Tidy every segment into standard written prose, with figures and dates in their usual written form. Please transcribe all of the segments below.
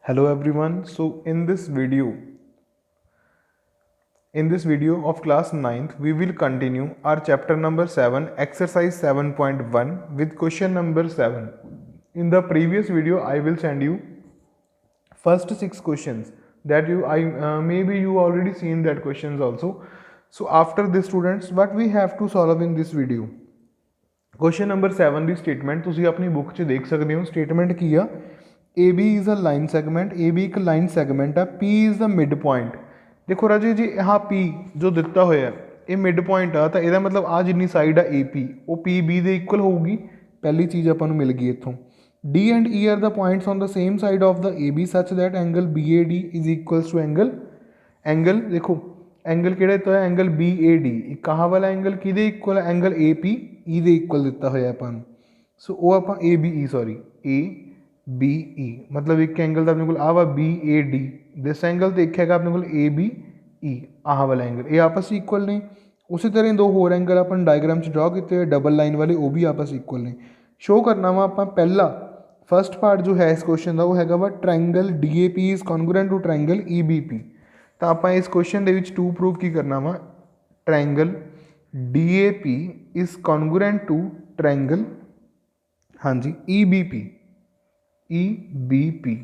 Hello everyone. So in this video of class ninth, we will continue our chapter number 7 exercise 7.1 with question number 7. In the previous video I will send you first 6 questions that maybe you already seen that questions also. So after this students, what we have to solve in this video, question number 7 the statement ਤੁਸੀਂ ਆਪਣੀ book 'ਚ ਦੇਖ ਸਕਦੇ ਹੋ। Statement ਕੀ ਆ, A B is a line segment, A B ਇੱਕ line segment ਆ, P is the midpoint. ਦੇਖੋ ਰਾਜੇ ਜੀ, ਆਹ ਪੀ ਜੋ ਦਿੱਤਾ ਹੋਇਆ ਇਹ ਮਿਡ ਪੁਆਇੰਟ ਆ, ਤਾਂ ਇਹਦਾ ਮਤਲਬ ਆ ਜਿੰਨੀ ਸਾਈਡ ਆ ਏ ਪੀ ਉਹ ਪੀ ਬੀ ਦੇ ਇਕੁਅਲ ਹੋਊਗੀ। ਪਹਿਲੀ ਚੀਜ਼ ਆਪਾਂ ਨੂੰ ਮਿਲ ਗਈ ਇੱਥੋਂ। D and E are the points on the same side of the A B such that angle B A D is equals to angle ਦੇਖੋ एंगल ਕਿਹੜਾ ਦਿੱਤਾ ਹੋਇਆ, एंगल बी ए डी। ਇੱਕ ਆਹ ਵਾਲਾ एंगल ਕਿਹਦੇ ਇਕੁਅਲ ਹੈ, angle A P E ਦੇ ਇਕੁਅਲ ਦਿੱਤਾ ਹੋਇਆ ਆਪਾਂ ਨੂੰ। ਸੋ ਉਹ ਆਪਾਂ A B E sorry A B E ਮਤਲਬ ਇੱਕ एंगल ਤਾਂ ਆਪਣੇ ਕੋਲ ਆਹ ਵਾ B A D this angle ਤੇ ਇੱਕ ਹੈਗਾ ਆਪਣੇ ਕੋਲ ए बी ई ਆਹ ਵਾਲਾ एंगल, ਇਹ ਆਪਸ 'ਚ ਇਕੁਅਲ ਨੇ। ਉਸੇ ਤਰ੍ਹਾਂ ਦੋ ਹੋਰ एंगल ਆਪਾਂ ਡਾਇਗਰਾਮ 'ਚ ਡਰਾ ਕੀਤੇ ਹੋਏ ਡਬਲ ਲਾਈਨ ਵਾਲੇ, ਉਹ ਵੀ ਆਪਸ 'ਚ ਇਕੁਅਲ ਨੇ। ਸ਼ੋਅ ਕਰਨਾ ਵਾ ਆਪਾਂ ਪਹਿਲਾ ਫਸਟ ਪਾਰਟ ਜੋ ਹੈ ਇਸ ਕੁਐਸਚਨ ਦਾ, ਉਹ ਹੈਗਾ ਵਾ triangle D A P is congruent to triangle E B P. ਤਾਂ ਆਪਾਂ ਇਸ ਕੁਐਸਚਨ ਦੇ ਵਿੱਚ ਟੂ ਪ੍ਰੂਵ ਕੀ ਕਰਨਾ ਵਾ, triangle D A P is congruent to triangle ਹਾਂਜੀ ਈ ਬੀ ਪੀ। ਈ ਬੀ ਪੀ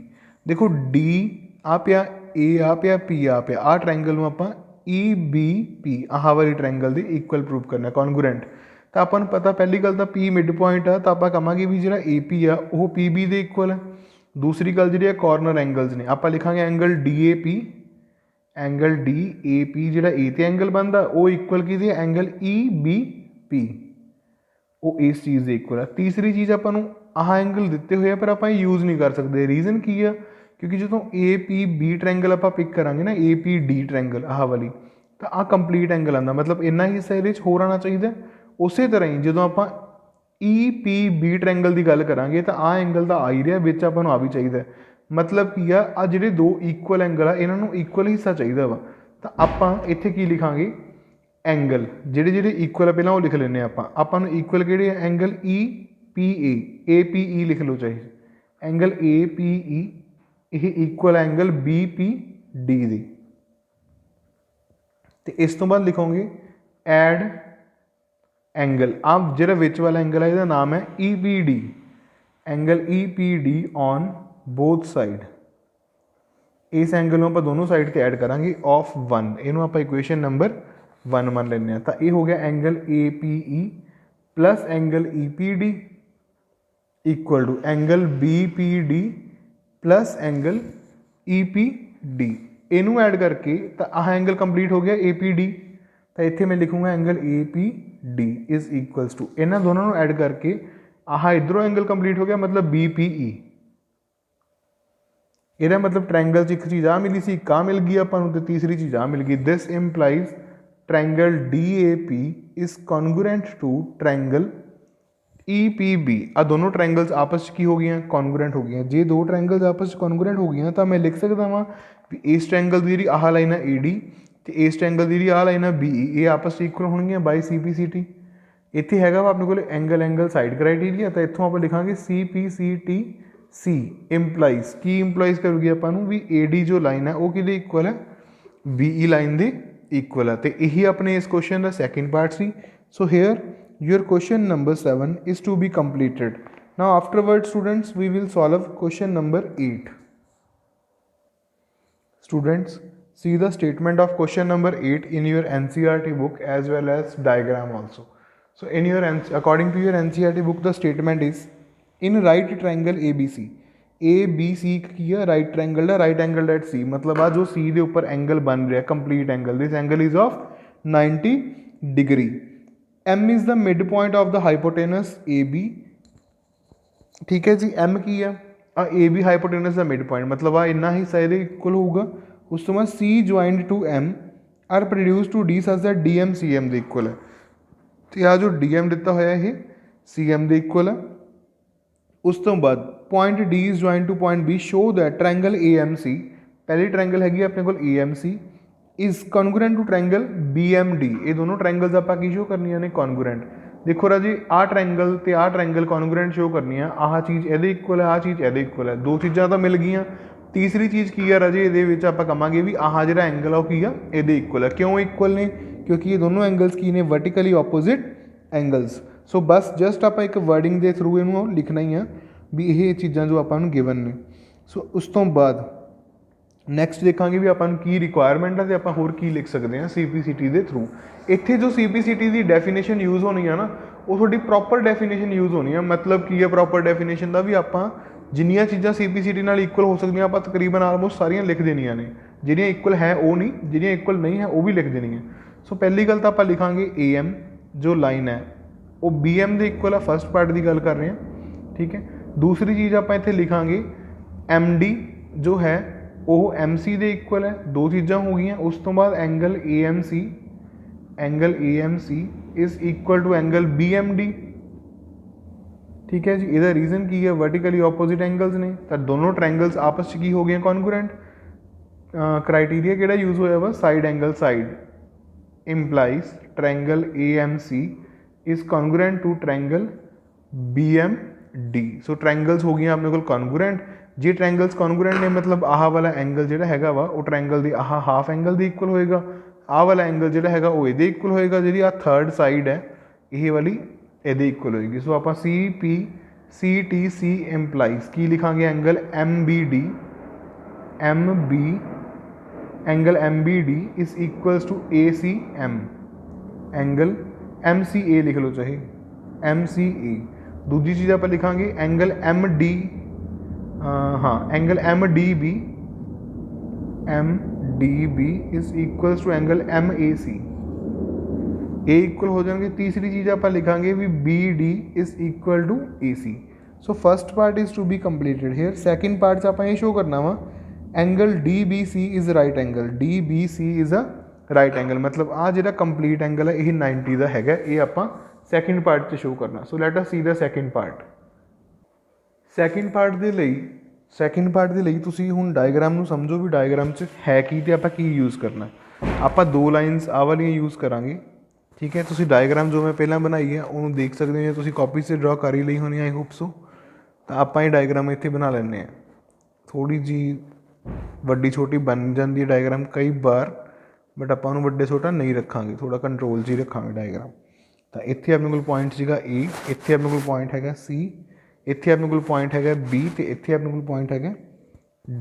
ਦੇਖੋ ਡੀ ਆ ਪਿਆ, ਏ ਆ ਪਿਆ, ਪੀ ਆ ਪਿਆ, ਆਹ ਟ੍ਰਾਇੰਗਲ ਨੂੰ ਆਪਾਂ ਈ ਬੀ ਪੀ ਆਹ ਵਾਲੀ ਟ੍ਰਾਇੰਗਲ ਦੇ ਇਕੁਅਲ ਪ੍ਰੂਵ ਕਰਨਾ ਕੌਨਗਰੂਐਂਟ। ਤਾਂ ਆਪਾਂ ਨੂੰ ਪਤਾ ਪਹਿਲੀ ਗੱਲ ਤਾਂ ਪੀ ਮਿਡ ਪੁਆਇੰਟ ਆ, ਤਾਂ ਆਪਾਂ ਕਹਾਂਗੇ ਵੀ ਜਿਹੜਾ ਏ ਪੀ ਆ ਉਹ ਪੀ ਬੀ ਦੇ ਇਕੁਅਲ ਹੈ। ਦੂਸਰੀ ਗੱਲ ਜਿਹੜੀ ਆ ਕਾਰਨਰ ਐਂਗਲਸ ਨੇ, ਆਪਾਂ ਲਿਖਾਂਗੇ angle D A P, angle D A P ਜਿਹੜਾ ए ਤੇ एंगल ਬਣਦਾ ਉਹ ਇਕੁਅਲ ਕਿਹਦੇ ਹੈ, एंगल ई बी पी ਉਹ ਇਸ ਚੀਜ਼ ਦੇ ਇਕੁਅਲ ਹੈ। ਤੀਸਰੀ ਚੀਜ਼ ਆਪਾਂ ਨੂੰ ਆਹ एंगल ਦਿੱਤੇ ਹੋਏ ਆ ਪਰ ਆਪਾਂ ਇਹ ਯੂਜ਼ ਨਹੀਂ ਕਰ ਸਕਦੇ। ਰੀਜ਼ਨ ਕੀ ਆ, ਕਿਉਂਕਿ ਜਦੋਂ ਏ ਪੀ ਬੀ ਟ੍ਰਾਇੰਗਲ ਆਪਾਂ ਪਿਕ ਕਰਾਂਗੇ ਨਾ, ਏ ਪੀ ਡੀ ਟ੍ਰਾਇੰਗਲ ਆਹ ਵਾਲੀ, ਤਾਂ ਆਹ ਕੰਪਲੀਟ ਐਂਗਲ ਆਉਂਦਾ, ਮਤਲਬ ਇੰਨਾ ਹੀ ਹਿੱਸਾ ਇਹਦੇ 'ਚ ਹੋਰ ਆਉਣਾ ਚਾਹੀਦਾ। ਉਸੇ ਤਰ੍ਹਾਂ ਹੀ ਜਦੋਂ ਆਪਾਂ ਈ ਪੀ ਬੀ ਟ੍ਰਾਇੰਗਲ ਦੀ ਗੱਲ ਕਰਾਂਗੇ ਤਾਂ ਆਹ ਐਂਗਲ ਤਾਂ ਆ ਹੀ ਰਿਹਾ, ਵਿੱਚ ਆਪਾਂ ਨੂੰ ਆ ਵੀ ਚਾਹੀਦਾ। ਮਤਲਬ ਕੀ ਆ, ਆਹ ਜਿਹੜੇ ਦੋ ਇਕੁਅਲ ਐਂਗਲ ਆ ਇਹਨਾਂ ਨੂੰ ਇਕੁਅਲ ਹਿੱਸਾ ਚਾਹੀਦਾ ਵਾ। ਤਾਂ ਆਪਾਂ ਇੱਥੇ ਕੀ ਲਿਖਾਂਗੇ, ਐਂਗਲ ਜਿਹੜੇ ਇਕੁਅਲ ਆ ਪਹਿਲਾਂ ਉਹ ਲਿਖ ਲੈਂਦੇ ਹਾਂ ਆਪਾਂ ਨੂੰ ਇਕੁਅਲ ਕਿਹੜੇ ਆ, ਐਂਗਲ ਈ ਪੀ ਏ ਪੀ ਈ ਲਿਖ ਲਓ ਚਾਹੇ, ਐਂਗਲ ਏ ਪੀ ਈ ਇਹ equal angle B P D ਦੀ। ਤੇ ਇਸ ਤੋਂ ਬਾਅਦ ਲਿਖੋਗੇ ਐਡ ਐਂਗਲ, ਆਹ ਜਿਹੜਾ ਵਿੱਚ ਵਾਲਾ ਐਂਗਲ ਹੈ ਇਹਦਾ ਨਾਮ ਹੈ E P D, angle E P D on both side. ਇਸ ਐਂਗਲ ਨੂੰ ਆਪਾਂ ਦੋਨੋਂ ਸਾਈਡ ਤੇ ਐਡ ਕਰਾਂਗੇ ਆਫ 1, ਇਹਨੂੰ ਆਪਾਂ ਇਕੁਏਸ਼ਨ ਨੰਬਰ 1 ਮੰਨ ਲੈਂਦੇ ਹਾਂ। ਤਾਂ ਇਹ ਹੋ ਗਿਆ angle A P E plus angle E P D equal to angle B P D plus angle E P D. ਇਹਨੂੰ ਐਡ ਕਰਕੇ ਤਾਂ ਆਹ ਐਂਗਲ ਕੰਪਲੀਟ ਹੋ ਗਿਆ ਏ ਪੀ ਡੀ। ਤਾਂ ਇੱਥੇ ਮੈਂ ਲਿਖੂੰਗਾ angle A P D is equals to, ਇਹਨਾਂ ਦੋਨਾਂ ਨੂੰ ਐਡ ਕਰਕੇ ਆਹ ਇੱਧਰੋਂ ਐਂਗਲ ਕੰਪਲੀਟ ਹੋ ਗਿਆ, ਮਤਲਬ ਬੀ ਪੀ ਈ। ਇਹਦਾ ਮਤਲਬ ਟ੍ਰਾਇੰਗਲ 'ਚ ਇੱਕ ਚੀਜ਼ ਆ ਮਿਲੀ ਸੀ, ਇੱਕ ਆ ਮਿਲ ਗਈ ਆਪਾਂ ਨੂੰ, ਤੇ ਤੀਸਰੀ ਚੀਜ਼ ਆ ਮਿਲ ਗਈ। This implies triangle D A P is congruent to triangle E P B. ਆ ਦੋਨੋਂ ਟ੍ਰਾਇੰਗਲਸ ਆਪਸ 'ਚ ਕੀ ਹੋ ਗਈਆਂ, ਕੌਨਗਰੂਐਂਟ ਹੋ ਗਈਆਂ। ਜੇ ਦੋ ਟ੍ਰਾਇੰਗਲਸ ਆਪਸ 'ਚ ਕੌਨਗਰੂਐਂਟ ਹੋ ਗਈਆਂ ਤਾਂ ਮੈਂ ਲਿਖ ਸਕਦਾ ਵਾਂ ਵੀ ਇਸ ਟ੍ਰਾਇੰਗਲ ਦੀ ਜਿਹੜੀ ਆਹ ਲਾਈਨ ਹੈ ਏ ਡੀ ਅਤੇ ਇਸ ਟ੍ਰਾਇੰਗਲ ਦੀ ਜਿਹੜੀ ਆਹ ਲਾਈਨ ਹੈ ਬੀ ਈ, ਇਹ ਆਪਸ 'ਚ ਇਕੁਅਲ ਹੋਣਗੀਆਂ ਬਾਈ ਸੀ ਪੀ ਸੀ ਟੀ। ਇੱਥੇ ਹੈਗਾ ਵਾ ਆਪਣੇ ਕੋਲ ਐਂਗਲ ਸਾਈਡ ਕ੍ਰਾਈਟੀਰੀਆ, ਤਾਂ ਇੱਥੋਂ ਆਪਾਂ ਲਿਖਾਂਗੇ ਸੀ ਪੀ ਸੀ ਟੀ ਸੀ ਇੰਪਲਾਈਜ਼, ਕੀ ਇੰਪਲਾਈਜ਼ ਕਰੂਗੀ ਆਪਾਂ ਨੂੰ ਵੀ ਏ ਡੀ ਜੋ ਲਾਈਨ ਹੈ ਉਹ ਕਿਹਦੇ ਇਕੁਅਲ ਹੈ, ਬੀ ਈ ਲਾਈਨ ਦੇ ਇਕੁਅਲ ਹੈ। ਅਤੇ ਇਹੀ ਆਪਣੇ ਇਸ ਕੁਐਸਚਨ ਦਾ ਸੈਕਿੰਡ ਪਾਰਟ ਸੀ। So here your question number 7 is to be completed. Now afterwards students we will solve question number 8. Students, see the statement of question number 8 in your NCERT book as well as diagram also. So in your according to your NCERT book the statement is in right triangle ABC, ABC ਕੀ ਹੈ, right triangle the right angle at C, ਮਤਲਬ ਆ ਜੋ C ਦੇ ਉੱਪਰ angle ਬਣ ਰਿਹਾ complete angle, this angle is of 90 degree. M is the midpoint of the hypotenuse AB, ਠੀਕ ਹੈ ਜੀ। M ਕੀ ਆ, ਆ ਏ ਬੀ ਹਾਈਪੋਟੇਨਸ ਦਾ ਮਿਡ ਪੁਆਇੰਟ, ਮਤਲਬ ਆ ਇੰਨਾ ਹਿੱਸਾ ਇਹਦੇ ਇਕੁਅਲ ਹੋਊਗਾ। ਉਸ ਤੋਂ ਬਾਅਦ C joined to M are produced to D such that D M C M ਦੇ ਇਕੁਅਲ ਹੈ। ਅਤੇ ਆ ਜੋ ਡੀ ਐਮ ਦਿੱਤਾ ਹੋਇਆ ਇਹ ਸੀ ਐਮ ਦੇ ਇਕੁਅਲ ਹੈ। ਉਸ ਤੋਂ ਬਾਅਦ point D is joined to point B show that triangle A M C, ਪਹਿਲੀ ਟ੍ਰਾਇੰਗਲ ਹੈਗੀ ਆਪਣੇ ਕੋਲ A M C is congruent to triangle B M D. ਇਹ ਦੋਨੋਂ ਟ੍ਰਾਇੰਗਲਸ ਆਪਾਂ ਕੀ ਸ਼ੋ ਕਰਨੀਆਂ ਨੇ, ਕੌਨਗਰੂਐਂਟ। ਦੇਖੋ ਰਾਜੀ ਆਹ ਟ੍ਰਾਇੰਗਲ ਤੇ ਆਹ ਟ੍ਰਾਇੰਗਲ ਕੌਨਗਰੂਐਂਟ ਸ਼ੋ ਕਰਨੀ ਆ, ਆਹ ਚੀਜ਼ ਇਹਦੇ ਇਕੁਅਲ ਹੈ, ਆਹ ਚੀਜ਼ ਇਹਦੇ ਇਕੁਅਲ ਹੈ, ਦੋ ਚੀਜ਼ਾਂ ਤਾਂ ਮਿਲ ਗਈਆਂ। तीसरी चीज़ की है राजे ये आप कहांगे भी आह जो एंगल आ की आ ये इक्वल है। क्यों इक्वल ने? क्योंकि ये दोनों एंगल्स की ने वर्टिकली ऑपोजिट एंगल्स। सो बस जस्ट आप एक वर्डिंग के थ्रू इनू लिखना ही है भी ये चीज़ा जो आपको गिवन ने। सो उस तो बाद नैक्सट देखा भी अपन की रिक्वायरमेंट है तो आप होर की लिख सकते हैं CPCT के थ्रू। इत्थे जो CPCT की डेफिनेशन यूज़ होनी है ना वो थोड़ी प्रॉपर डेफिनेशन यूज़ होनी है। मतलब की है प्रॉपर डेफिनेशन का भी आप जिन्नियां चीज़ां CPCT नाल इक्वल हो सकदियां आप तकरीबन आलमोस्ट सारियां लिख देनियां ने। जिहड़ियां इक्वल है वो नहीं, जिहड़ियां इक्वल नहीं है वो भी लिख देनी है। सो पहली गल तो आप लिखांगे AM जो लाइन है वो BM के इक्वल है। फर्स्ट पार्ट की गल कर रहे हैं, ठीक है। दूसरी चीज़ आप इत्थे लिखांगे MD जो है वो MC के इक्वल है। दो चीज़ां हो गई। उस तो बाद angle AMC is equal to angle BMD, ठीक है जी। इसका रीजन की है वर्टिकली ऑपोजिट एंगल्स ने तो दोनों ट्रायंगल्स आपस की हो गए कॉन्ग्रुएंट। क्राइटेरिया किहड़ा यूज़ होया वा? Side angle side implies triangle AMC is congruent to triangle BMD। So triangles हो गई अपने को कॉन्ग्रुएंट। जे ट्रायंगल्स कॉन्ग्रुएंट ने मतलब आह वाला एंगल जो हैगा वा वो ट्रायंगल की आह हाफ एंगल के इक्वल होएगा। आह वाला एंगल जो हैगा वो ये इक्वल होएगा। जी आ थर्ड साइड है ये वाली ये इक्वल होएगी। सो आप CPCTC इंप्लाइज की लिखांगे angle MBD angle MBD is equals to ACM angle MCA लिख लो चाहे MCA। दूसरी चीज़ आप लिखांगे angle MD angle MDB is equals to angle MAC ए इक्वल हो जाएंगे। तीसरी चीज़ आप लिखांगे भी BD is equal to AC। So first part is to be completed here. Second part आप ये शो करना वा angle DBC is right angle. DBC is a right angle मतलब आ जो कंप्लीट एंगल है ये 90 का है। ये आप सैकेंड पार्ट शो करना। So let us see the second part. Second part के लिए तुसी हुण डायग्राम नूं समझो भी डायग्राम च है की ते आपां की यूज़ करना। आप दो लाइनस आ वालियां यूज़ करांगे, ठीक है। तुसी डायग्राम जो मैं पहला बनाई है उन्होंने देख सकते हो। तुसी कॉपी से ड्रॉ कर ही ली होनी आई होप सो। तो आप ये डायग्राम इत्थे बना लें। थोड़ी जी वड्डी छोटी बन जाती है डायग्राम कई बार, बट आप वड्डे छोटा नहीं रखांगे, थोड़ा कंट्रोल जी रखांगे डायग्राम। तो इत्थे अपने को पॉइंट सीगा A, इत्थे अपने को पॉइंट है C, इत्थे अपने को पॉइंट है B तो इत्थे अपने को पॉइंट है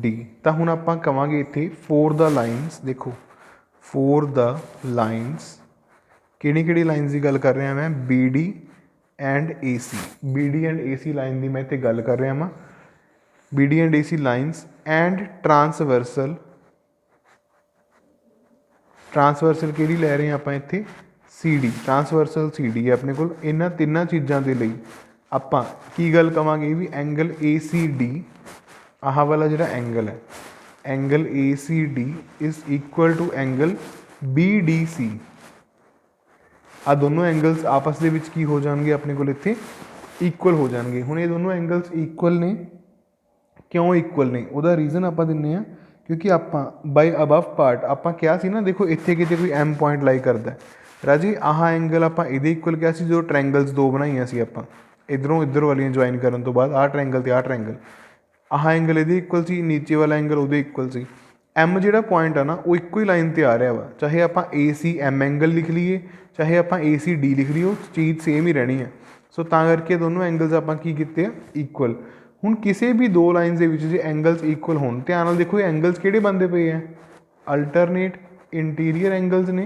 D। तो हुण आपां कहांगे इत्थे फॉर द लाइनस, देखो फॉर द लाइनस किहड़ी लाइनस की गल कर रहा मैं BD and AC। BD and AC line की मैं इत्थे गल कर रहा मैं BD and AC lines and transversal किहड़ी लै रहे हैं आप इत्थे CD। ट्रांसवर्सल CD है अपने को। इन्हां तिन्नां चीज़ों के लिए आपां की गल कवांगे भी एंगल ACD आह वाला जिहड़ा एंगल है angle ACD is equal to angle BDC। आ दोनों एंगल्स आपस के की हो जाएंगे अपने को इत्थे इक्वल हो जाएंगे। हुण ये दोनों एंगल्स इक्वल ने, क्यों इक्वल ने उसका रीजन आप दिन्ने आ क्योंकि आप बाय अबव पार्ट आप क्या सी ना, देखो इत्थे किते कोई M पॉइंट लाई करता है राजी। आह एंगल आप ये इक्वल क्या सी जो ट्रायंगल्स दो बनाई सी आप इधरों इधर वाली ज्वाइन करने तो बाद आ ट्रायंगल तो आ ट्रायंगल आह एंगल ये इक्वल सी, नीचे वाला एंगल वो इक्वल सी। M जो पॉइंट है ना वो इक्को ही लाइन पर आ रहा वा, चाहे आप ACM एंगल लिख लीए चाहे आप ACD लिख लीए चीज़ सेम ही रहनी है। सो करके दोनों एंगल्स आप कीते इक्वल। हुण किसी भी दो लाइनस के जे एंगल्स इक्वल हो, ध्यान नाल देखो ये एंगल्स किहड़े बनते पे हैं अल्टरनेट इंटीरियर एंगल्स ने।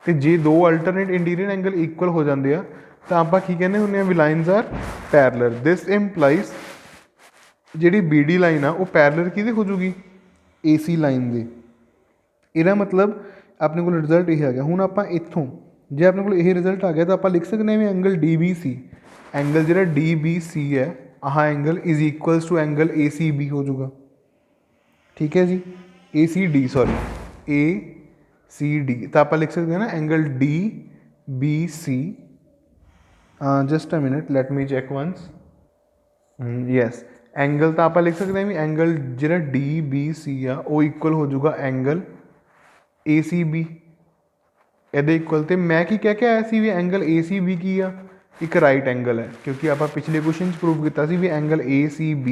तो जे दो अल्टरनेट इंटीरियर एंगल इक्वल हो जाते हैं तो आप की कहने होंगे भी lines are parallel. This implies जी BD लाइन आ वो पैरलर कि हो जूगी AC लाइन के। इसका मतलब अपने को रिजल्ट ये आ गया। हुण आप इत्थों जे अपने को यह रिजल्ट आ गया तो आप लिख सकते हैं भी एंगल DBC एंगल जो DBC है आह angle is equals to angle ACB हो जाऊगा, ठीक है जी। ACD सॉरी ACD तो आप लिख सकते हैं ना angle DBC। Just a minute let me check once. Yes angle तो आप लिख सकते हैं भी एंगल जो DBC आ वो इक्वल हो जाऊगा एंगल ACB ये इक्वल। तो मैं की कह के आया सी भी एंगल ACB की आ एक राइट एंगल है, क्योंकि आप पिछले क्वेश्चन प्रूव किया भी एंगल ACB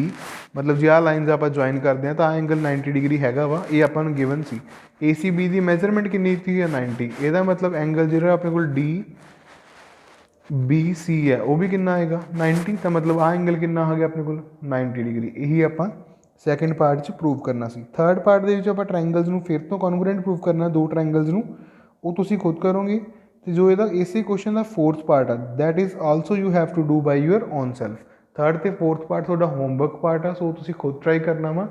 मतलब जो आ लाइनस आप ज्वाइन करते हैं तो आ एंगल 90 डिग्री हैगा वा, ये आपां नूं गिवन सी। ACB की मेजरमेंट कितनी थी है 90, यदा मतलब एंगल जो अपने को DBC है वो भी कितना आएगा 90, तो मतलब आ एंगल कितना आ गया अपने को 90 डिग्री। यही आपां सैकेंड पार्ट च प्रूव करना सी। थर्ड पार्ट के आप ट्रायंगल्स नूं फिर तो कॉन्ग्रुएंट प्रूव करना, दो ट्रायंगल्स नूं वो तुसीं खुद करोगे। तो जो ਇਹਦਾ ਇਸੇ क्वेश्चन का फोर्थ पार्ट है that is also you have to do by your own self. Third तो फोर्थ पार्ट थोड़ा होमवर्क पार्ट है, सो तुसीं खुद ट्राई करना वा।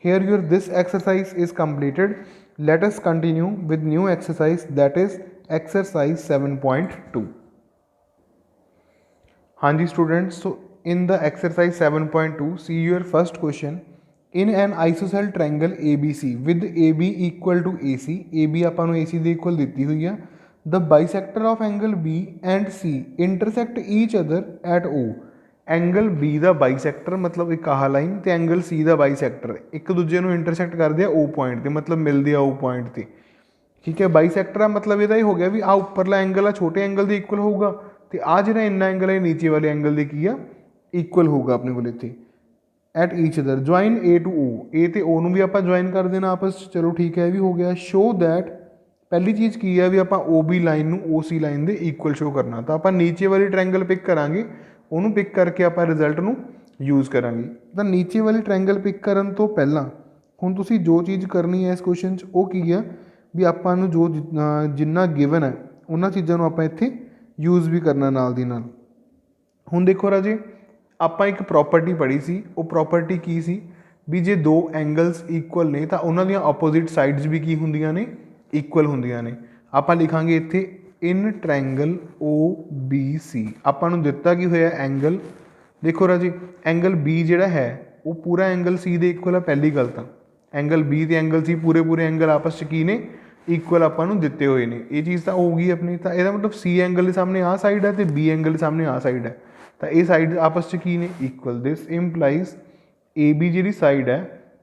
Here your this exercise is completed. Let us continue with new exercise that is exercise 7.2। हाँ जी students, so in the exercise 7.2 see your first question. In an isosceles triangle ABC with AB equal to AC, AB आपां नूं AC दे equal दित्ती हुई है। The bisector of angle B and C intersect each other at O। Angle B का bisector मतलब एक आह line तो एंगल C का बाइसैक्टर एक दूजे को इंटरसैक्ट करते O पॉइंट पर, मतलब मिलते आ O पॉइंट पर। ठीक है, बाइसैक्टर का मतलब यदा हो गया भी आ उपरला एंगल आ छोटे एंगल के इक्वल होगा, तो आ जो इन्ना एंगल है नीचे वाले एंगल के की आ इक्वल होगा अपने को इतने at each other. Join A to O, ए तो O भी आप ज्वाइन कर देना आपस, चलो ठीक है, भी हो गया। शो दैट पहली चीज़ की है भी आप OB लाइन OC लाइन के इक्वल शो करना, तो आप नीचे वाली ट्रायंगल पिक करा उन्होंने पिक करके आप रिजल्ट में यूज़ करा। तो नीचे वाली ट्रायंगल पिक करने तो पहला हुण तुसीं जो चीज़ करनी है इस क्वेश्चन वो की है भी आपां नूं जो जिन्ना गिवन है उन्होंने चीज़ों को आप इत्थे यूज़ भी करना नाल दी नाल। हुण देखो राजे, ਆਪਾਂ एक प्रॉपर्टी पढ़ी सी, वो प्रॉपर्टी की सी भी जे दो एंगल्स इक्वल ने तो उन्होंने ऑपोजिट साइड्स भी की होंदियां ने इक्वल होंदियां ने। आप लिखांगे इत्थे इन ट्रायंगल OBC आपां नूं दिता की होया एंगल, देखो राजी एंगल B जिहड़ा है वो पूरा एंगल C दे इक्वल है। पहली गल तो एंगल B ते एंगल C पूरे पूरे एंगल आपस च की ने इक्वल आपां नूं दिते हुए ने, ये चीज़ तो होगी अपनी। तो यदा मतलब C एंगल के सामने आ साइड है तो B एंगल के सामने आ साइड है, तो ये साइड आपस च की ने इक्वल। दिस इंप्लाइज AB जी साइड है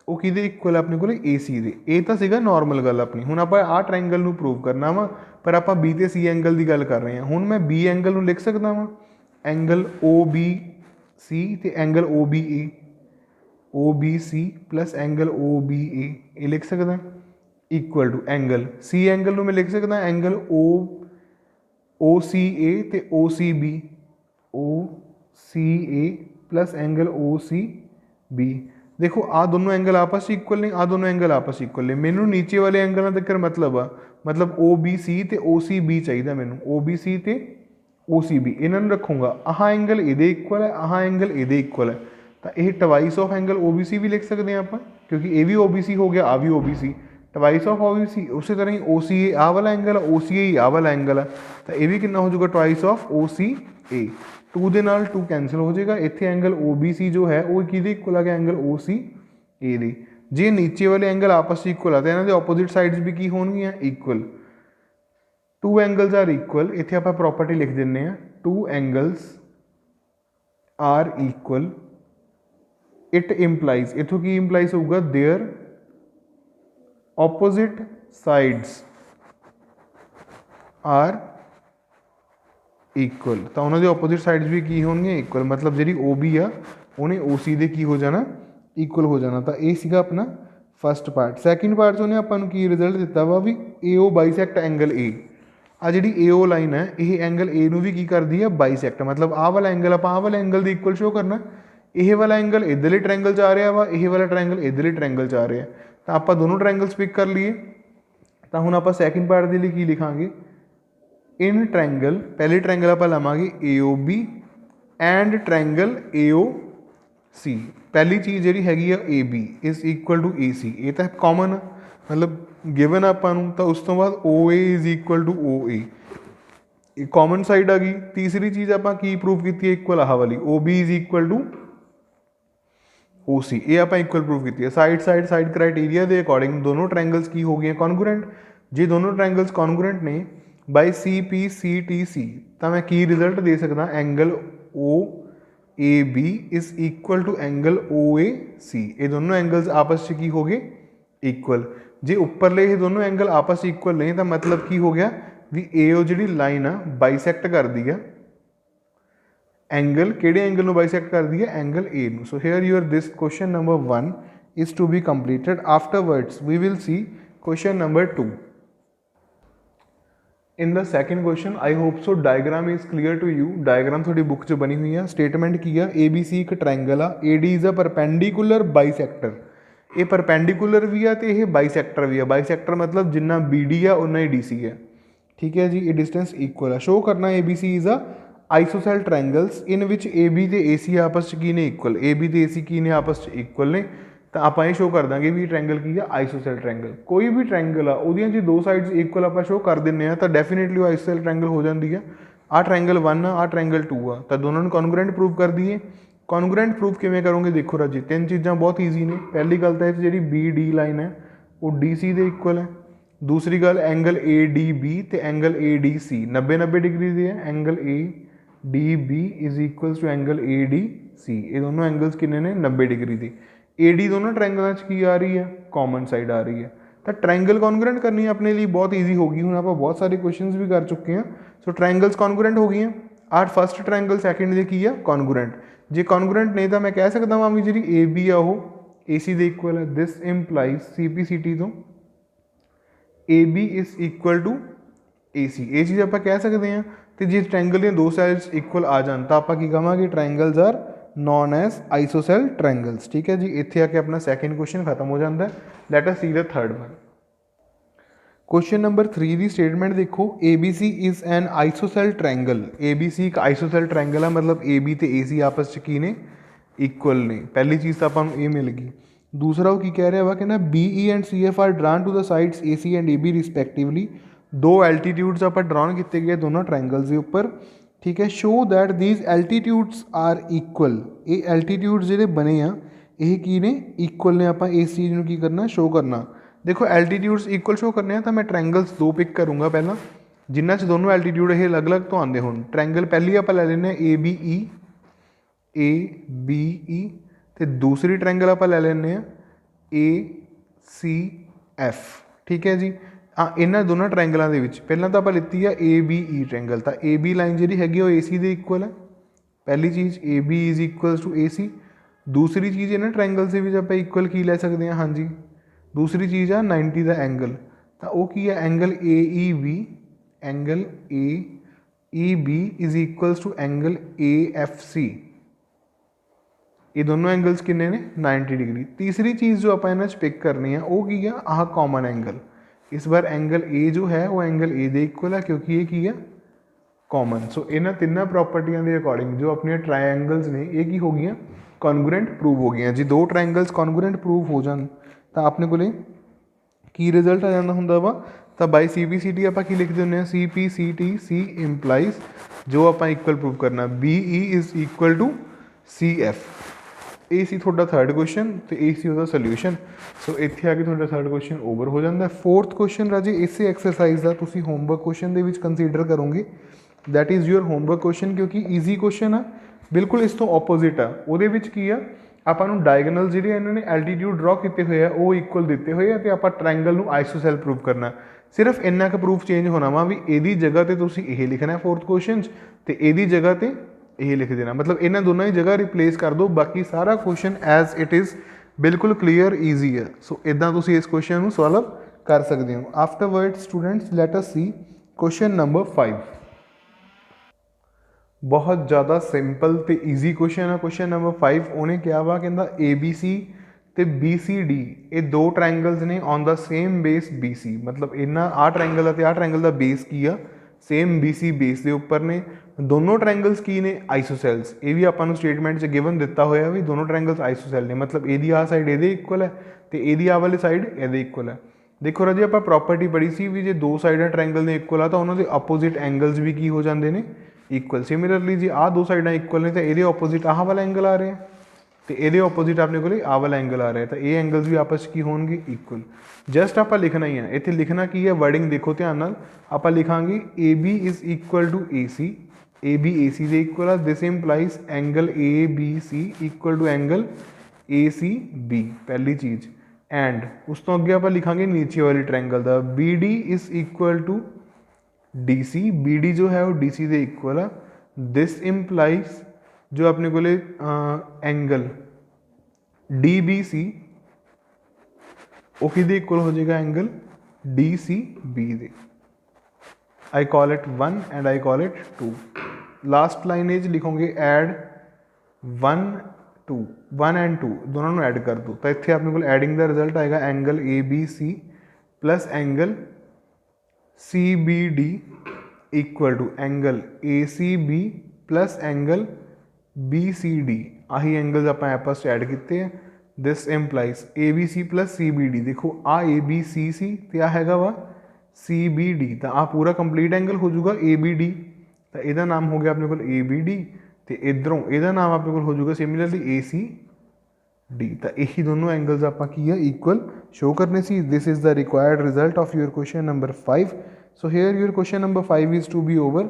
वो कि इक्वल अपने को AC दे। ये तो सीगा नॉर्मल गल अपनी। हुण आप आ ट्रायंगल नूं प्रूव करना वा, पर आप B ते C एंगल की गल कर रहे हैं। हुण मैं B एंगल नूं लिख सकदा वा एंगल OBC ते angle OBC plus angle OBA, ये लिख सकदा equal to angle C angle नूं मैं लिख सकदा एंगल OCA ते OCA प्लस एंगल OCB। देखो आ दोनों एंगल आपस में इक्वल ने, आ दोनों एंगल आपस में इक्वल ने। मैनू नीचे वाले एंगलों तक मतलब आ मतलब OBC ते OCB चाहिए मैनू, OBC ते OCB इन्हों रखूँगा। आह एंगल ये इक्वल है, आह एंगल ये इक्वल है, तो यह ट्वाइस ऑफ एंगल OBC भी लिख सकते हैं आप, क्योंकि ये भी OBC हो गया, आ भी OBC, ट्वाइस ऑफ OBC। उसी तरह ही OCA आ वाला एंगल है, OCA ही आ वाला एंगल है, तो यह भी कितना हो जाएगा ट्वाइस ऑफ OCA। 2 ਦੇ ਨਾਲ 2 कैंसिल हो जाएगा। इतने एंगल OBC जो है वो कि इक्वल आ गया एंगल OCA दे। जे नीचे वाले एंगल आपस में इक्वल आ तो इन्हों के ऑपोजिट साइड्स भी की होणगियां इक्वल। 2 एंगल्स आर इक्वल, इत्थे आप प्रॉपर्टी लिख दें 2 angles are equal. It implies इथों की इंप्लाइज होगा their opposite sides are equal, तो उन्होंने ऑपोजिट साइड्स भी की होंगे इक्वल, मतलब जी OB आ उन्हें OC दे की हो जाना इक्वल हो जाना। तो ये सीगा अपना फर्स्ट पार्ट। सैकेंड पार्ट से उन्हें अपन की रिजल्ट दिता वा भी AO बाइसैक्ट एंगल A। आ जी AO लाइन है ये एंगल A नूं भी की करती है बाइसैक्ट, मतलब आ वाला एंगल आप आ वाला एंगल के इक्वल शो करना। यह वाला एंगल इधरले ट्रायंगल च आ रहा वा, यह वाला ट्रायंगल इधरले ट्रायंगल च आ रहा है, तो आप दोनों ट्रायंगल्स पिक कर लिए। तो हुण आप सैकेंड पार्ट के लिए की लिखांगे इन ट्रायंगल, पहले ट्रायंगल आप लवांगे AOB एंड ट्रायंगल AOC। पहली चीज़ जी हैगी AB is equal to AC, ये तो कॉमन मतलब गिवन आपां नूं। तो उस तो बाद OA is equal to OA, common side आ गई। तीसरी चीज़ आप की प्रूव की इक्वल आह वाली OB is equal to OC, ये आप इक्वल प्रूव की है। साइड साइड साइड क्राइटेरिया के अकॉर्डिंग दोनों ट्रायंगल्स की हो गई कॉन्ग्रुएंट। जे दोनों ट्रायंगल्स कॉन्ग्रुएंट ने बाय CPCTC, तो मैं की रिजल्ट दे सकता angle OAB is equal to angle OAC। ये दोनों एंगल्स आपस की हो गए इक्वल। जे उपरले ये दोनों एंगल आपस इक्वल नहीं तो मतलब की हो गया भी AO जी लाइन आ बाइसैक्ट कर दी है एंगल किहड़े एंगल नूं बाइसैक्ट करदी है, एंगल ए नूं। So here your this question number 1 is to be completed. Afterwards we will see question number 2. In the second question I hope so diagram is clear to you. Diagram थोड़ी book च बनी हुई है। Statement की है ABC एक triangle आ, AD is a perpendicular bisector. ये परपेंडिकुलर भी है तो ये बाइसैक्टर भी है। बाइसैक्टर मतलब जिन्ना BD है उन्ना ही DC है, ठीक है जी। ये डिस्टेंस इक्वल है। शो करना ABC is a ISOCELL triangles in which AB ਤੇ AC आपस च की ने इक्वल, AB ਤੇ AC की ने आपस च इक्वल ने, ਤਾਂ ਆਪਾਂ ਇਹ ਸ਼ੋ ਕਰ ਦਾਂਗੇ ਵੀ ਟ੍ਰਾਇੰਗਲ ਕੀ ਆ, ਆਈਸੋਸੈਲ ਟ੍ਰਾਇੰਗਲ। ਕੋਈ ਵੀ ਟ੍ਰਾਇੰਗਲ ਆ ਉਹਦੀਆਂ ਜੇ ਦੋ ਸਾਈਡਸ ਇਕੁਅਲ ਆਪਾਂ ਸ਼ੋ ਕਰ ਦਿੰਦੇ ਆ ਤਾਂ ਡੈਫੀਨੇਟਲੀ ਉਹ ਆਈਸੋਸੈਲ ਟ੍ਰਾਇੰਗਲ ਹੋ ਜਾਂਦੀ ਆ। ਆਹ ਟ੍ਰਾਇੰਗਲ 1 ਆ, ਆਹ ਟ੍ਰਾਇੰਗਲ 2 ਆ, ਤਾਂ ਦੋਨਾਂ ਨੂੰ ਕੌਨਗਰੈਂਟ ਪ੍ਰੂਵ ਕਰ ਦਈਏ। ਕੌਨਗਰੈਂਟ ਪ੍ਰੂਫ ਕਿਵੇਂ ਕਰੋਗੇ, ਦੇਖੋ ਰਾਜੀ ਤਿੰਨ ਚੀਜ਼ਾਂ ਬਹੁਤ ਈਜ਼ੀ ਨੇ। ਪਹਿਲੀ ਗੱਲ ਤਾਂ ਇਹ 'ਚ ਜਿਹੜੀ BD ਲਾਈਨ ਹੈ ਉਹ DC ਦੇ ਇਕੁਅਲ ਹੈ। ਦੂਸਰੀ ਗੱਲ ਐਂਗਲ ADB ਤੇ ਐਂਗਲ ADC 90-90 ਡਿਗਰੀ ਦੇ ਹੈ। Angle ADB is equals to angle ADC, ਇਹ ਦੋਨੋਂ ਐਂਗਲਸ ਕਿੰਨੇ ਨੇ, 90 ਡਿਗਰੀ ਦੇ। AD ਦੋਨੋਂ ਟ੍ਰਾਇੰਗਲਾਂ 'ਚ ਕੀ ਆ ਰਹੀ ਹੈ, ਕਾਮਨ ਸਾਈਡ ਆ ਰਹੀ ਹੈ। ਤਾਂ ਟ੍ਰਾਇੰਗਲ ਕੌਨਗਰੈਂਟ ਕਰਨੀ ਆਪਣੇ ਲਈ ਬਹੁਤ ਈਜ਼ੀ ਹੋ ਗਈ। ਹੁਣ ਆਪਾਂ ਬਹੁਤ ਸਾਰੇ ਕੁਐਸਚਨਸ ਵੀ ਕਰ ਚੁੱਕੇ ਹਾਂ। ਸੋ ਟ੍ਰਾਇੰਗਲਸ ਕੌਨਗਰੈਂਟ ਹੋ ਗਈਆਂ। ਆਹ ਫਸਟ ਟ੍ਰਾਇੰਗਲ ਸੈਕਿੰਡ ਦੇ ਕੀ ਆ, ਕੌਨਗਰੈਂਟ। ਜੇ ਕੌਨਗਰੈਂਟ ਨਹੀਂ ਤਾਂ ਮੈਂ ਕਹਿ ਸਕਦਾ ਵਾਂ ਵੀ ਜਿਹੜੀ AB ਆ ਉਹ AC ਦੇ ਇਕੁਅਲ ਹੈ। ਦਿਸ ਇੰਪਲਾਈਜ਼ CPCT ਤੋਂ AB is equal to AC, ਇਹ ਚੀਜ਼ ਆਪਾਂ ਕਹਿ ਸਕਦੇ ਹਾਂ। ਤੇ ਜੇ ਟ੍ਰਾਇੰਗਲ ਦੀਆਂ ਦੋ ਸਾਈਡਸ ਇਕੁਅਲ ਆ ਜਾਣ ਤਾਂ ਆਪਾਂ ਕੀ ਕਹਾਂਗੇ, triangles are non as isosceles triangles, ठीक है जी। इत्थे आके अपना सैकेंड क्वेश्चन खत्म हो जाता है। Let us see the third one. Question number 3 की स्टेटमेंट देखो, ABC is an isosceles triangle. ABC एक आइसोसेल ट्रायंगल है, मतलब AB ते AC आपस च की ने, इक्वल ने। पहली चीज़ तो आपको ये मिल गई। दूसरा वो की कह रहा वा, कहना BE and CF are drawn to the sides AC and AB respectively. दो एल्टीट्यूड्स आप ड्रॉन किए गए दोनों ट्रायंगल्स के उपर, ठीक है। Show that these altitudes are equal. ये एल्टीट्यूड्स ਜਿਹੜੇ बने ਆ ਇਹ ਕੀ ਨੇ, इक्वल ने। ਆਪਾਂ इस चीज़ ਨੂੰ ਕੀ करना, शो करना। देखो एल्टीट्यूड्स इक्वल शो करने हैं तो मैं ट्रायंगल्स दो पिक करूँगा पहला, जिन्हों च दोनों एल्टीट्यूड ये अलग अलग तो आते हो। ट्रायंगल पहली आप ले लें ABE तो दूसरी ट्रायंगल आप ले लें ACF, ठीक है जी। इन्होंने दोनों ट्रायंगलों के पहला तो आप लिती है ABE ट्रायंगल, तो AB लाइन जी हैगी वो AC के इक्वल है। पहली चीज़ AB is equals to AC। दूसरी चीज़ इन्होंने ट्रायंगल से भी आप इक्वल की ले सकते हैं, हाँ जी। दूसरी चीज़ है 90 का एंगल, तो वो की है angle AEB। Angle AEB is equals to angle AFC। ये दोनों एंगल्स किन्ने ने, 90 डिग्री। तीसरी चीज़ जो आप इन्होंने पिक करनी है वो की है, आह कॉमन एंगल। इस बार एंगल A जो है वो एंगल A दे इक्वल है, क्योंकि ये की है कॉमन। सो इन्होंने तिना प्रॉपर्टियां के अकॉर्डिंग जो अपनी ट्रायंगल्स ने ये की हो गई, कॉन्गरेंट प्रूव हो गई। जी दो ट्रायंगल्स कॉन्गरेंट प्रूव हो जान तो अपने को की रिजल्ट आ जाता होंगे वा, तो बाय CPCT आप की लिखते होंगे CPCT C इंप्लाइज जो आप इक्वल प्रूव करना BE is equal to CF। ये सी थोड़ा थर्ड क्वेश्चन तो ये सी उसका सोल्यूशन। सो इत्थे आके थोड़ा थर्ड क्वेश्चन ओवर हो जाता है। फोर्थ क्वेश्चन राजे इसे एक्सरसाइज का तुम होमवर्क क्वेश्चन के कंसीडर करोगे, that is your homework question, क्योंकि ईजी क्वेश्चन है, बिल्कुल इस तो ओपोजिट है। वो की है आपू डायगनल जो इन्होंने एल्टीट्यूड ड्रॉ किए हुए हैं वो इक्वल दिते हुए हैं, तो आप ट्रायंगल में आइसोसेल प्रूव करना। सिर्फ इन्ना क प्रूफ चेंज होना वा भी यदी जगह पर तुम ये लिखना है फोर्थ क्वेश्चन, तो यदी जगह पर यही लिख देना, मतलब इन्होंने दोनों ही जगह रिप्लेस कर दो। बाकी सारा क्वेश्चन एज इट इज़ बिल्कुल क्लीयर ईजी है। सो इदा तुम इस क्वेश्चन को सॉल्व कर सकते हो। Afterward students let us see question number 5। बहुत ज़्यादा सिंपल तो ईजी क्वेश्चन है। क्वेश्चन नंबर 5 उन्हें क्या वा, कहता ABC तो BCD ये दो ट्रायंगल्स ने on the same base BC, मतलब इन्ना आ ट्रायंगल है आ ट्रायंगल का बेस की आ सेम BC बेस के उपर ने। दोनों ट्रायंगल्स की ने आइसोसेल्स, ये भी आपको स्टेटमेंट से गिवन दिता होया भी दोनों ट्रायंगल्स आइसोसेल ने, मतलब यदी आ साइड ये इक्वल है तो यदी आ वाली साइड ये इक्वल है। देखो राजी आप प्रॉपर्टी पढ़ी सी भी जो दो साइड ट्रायंगल ने इक्वल आ तो उन्होंने अपोजिट एंगल्स भी की हो जाते हैं इक्वल। सिमिलरली जी आ दो साइडा इक्वल ने तो ये अपोजिट आह वाला एंगल आ रहे हैं, तो ये अपोजिट अपने को आ वाला एंगल आ रहा है, तो ये एंगल्स भी आपस की होंगे इक्वल। जस्ट आप लिखना ही है, इतने लिखना की है वर्डिंग देखो ध्यान नाल, आप लिखांगे AB is equal to AC। AB AC के इक्वल है, this implies angle ABC equal to angle ACB, पहली चीज़। एंड उस तो अगे आप लिखांगे नीचे वाली ट्रायंगल का BD is equal to DC। BD जो है वो DC के इक्वल है। दिस इंप्लाइज जो अपने को एंगल डी बी सी वो किहदे इक्वल हो जाएगा एंगल डी सी बी दे। I call it 1 and I call it 2। Last line लिखोगे एड 1 एंड 2 दोनों को ऐड कर दो, तो इत्थे अपने को एडिंग का रिजल्ट आएगा angle A B C plus angle C B D equal to angle A C B plus angle B C D. आही एंगल्स आप आपस ऐड किए हैं। This implies A B C plus C B D. देखो आ ए B सी सी तो आ हैगा वा सी बी डी, तो आ पूरा कंप्लीट एंगल हो जाऊगा ए बी डी, तो यदा नाम हो गया अपने को ए बी डी, तो इधरों यदा नाम अपने को हो जाऊगा सिमिलरली ए सी डी। तो यही दोनों एंगल्स आप इक्वल शो करने सी। This is the required result of your question number 5। So here your question number 5 is to be over.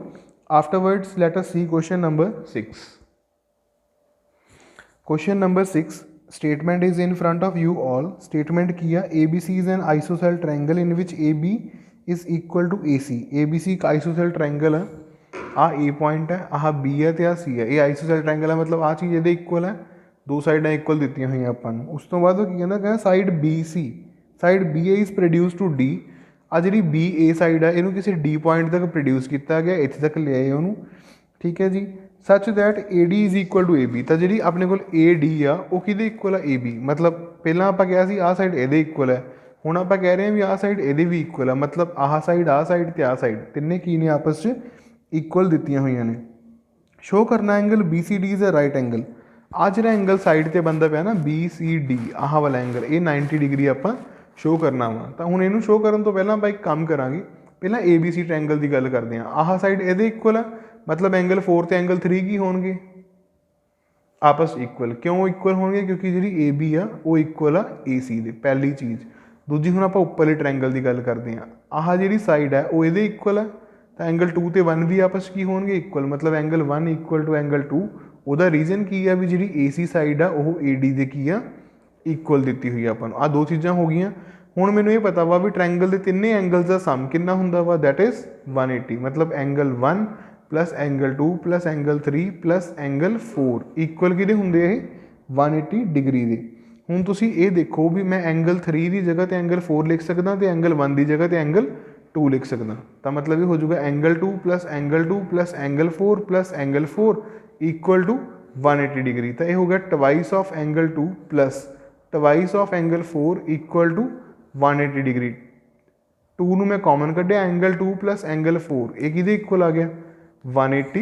Afterwards let us see question number 6। Question number 6 statement is in front of you all। statement किया ABC is an isosceles triangle in which AB is equal to AC। ABC का isosceles triangle है, आ A point है, आह B है तो आ C है। ये isosceles triangle है मतलब आ चीज़ ये इक्वल है, दो साइड इक्वल दी हुई अपन। उस तो बाद की कहना side BC side BA is produce to D। आ जी BA साइड है इनू किसी D पॉइंट तक प्रोड्यूस किया गया, इत्थे तक ले आए उन्होंने, ठीक है जी। Such that A D is equal to A B. तो जी अपने को ए डी आ वो कि इक्वल है ए बी, मतलब पहला आप कहा आ साइड ये इक्वल है, हुण आप कह रहे हैं भी आ साइड ये भी इक्वल है, मतलब आह साइड तो आ साइड तिन्ने की ने आपस में इक्वल दी हुई ने। शो करना angle B C D is a right angle. आ जो एंगल साइड पर बनता पाया ना बी सी डी आह वाला एंगल, ये 90 डिग्री आप शो करना वा। तो हुण इनू शो करन तो पहला आप एक काम करांगे, पहला ए बी सी ट्रायंगल की गल करते हैं। आह साइड ये इक्वल है, मतलब एंगल 4 तो एंगल 3 की होंगे आपस इक्वल। क्यों इक्वल होंगे? क्योंकि जी ए बी आ वो इक्वल आ ए सी दे, पहली चीज़। दूजी हूँ आप उपरले ट्रायंगल की गल करते हैं। आह जी साइड है वो ये इक्वल है, तो एंगल 2 तो 1 भी आपस की होंगे इक्वल, मतलब एंगल 1 इक्वल टू एंगल 2। वह रीजन की है भी जी ए सी साइड आ वो ए डी दे की आ इक्वल दी हुई अपन। आ दो चीज़ा हो गई। हुण मैनूं ये पता वा भी ट्रायंगल के तिन्ने एंगल्स का सम कितना हुंदा वा, दैट इज़ 180। मतलब angle 1 plus angle 2 plus angle 3 plus angle 4 equal कि होंगे 180 डिग्री के। हुण तुसीं ये देखो भी मैं एंगल 3 की जगह तो एंगल 4 लिख सकदा, तो एंगल 1 की जगह तो एंगल 2 लिख सकदा। तो मतलब ये हो जाएगा angle 2 plus angle 2 plus angle 4 plus angle 4 equal to 180 degree. तो यह हो गया twice of angle 2 plus twice of angle 4 equal to 180 degree. 2 नूं मैं कॉमन कढ़िया, एंगल 2 प्लस एंगल 4 ये किहदे इक्वल आ गया 180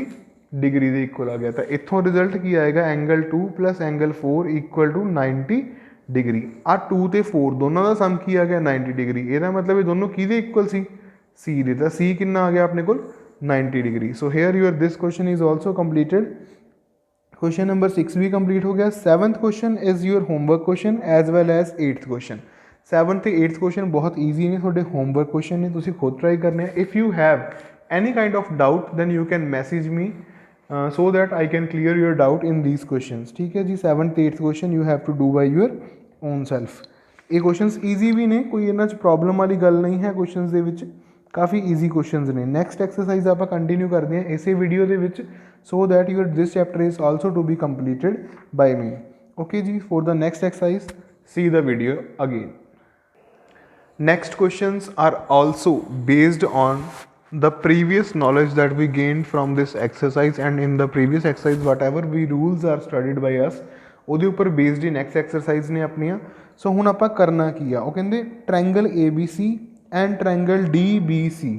डिग्री के इक्वल आ गया। तो इत्थों रिजल्ट की आएगा angle 2 plus angle 4 equal to 90 degree. आ 2 तो 4 दोनों का सम की आ गया 90 डिग्री। यदा मतलब ये दोनों किहदे इक्वल सी सी दे। तो सी कितना आ गया अपने को 90 degree. So here your this question is also completed. Question number 6 भी कंप्लीट हो गया। 7th question is your homework question as well as 8th question. 7th ਤੇ 8th क्वेश्चन बहुत ईजी ने, थोड़े होमवर्क क्वेश्चन ने, तुसीं खुद ट्राई करने। If you have any kind of doubt then you can message me so that I can clear your doubt in these questions। ठीक है जी। 7th 8th question you have to do by your own self। ये questions easy भी ने, कोई इन्हां च problem वाली गल नहीं है। क्वेश्चंस दे विच काफ़ी ईजी क्वेश्चंस ने। नैक्सट एक्सरसाइज आप कंटिन्यू करते हैं इसे वीडियो दे विच, so that your this chapter is also to be completed by me. Okay जी। For the next exercise see the video again. Next questions are also based on the previous knowledge that we gained from this exercise, and in the previous exercise whatever we rules are studied by us ਉਹਦੇ ਉੱਪਰ based ही next exercise ने अपनियां। सो ਹੁਣ ਆਪਾਂ ਕਰਨਾ ਕੀ ਆ, ਉਹ ਕਹਿੰਦੇ triangle ABC and triangle DBC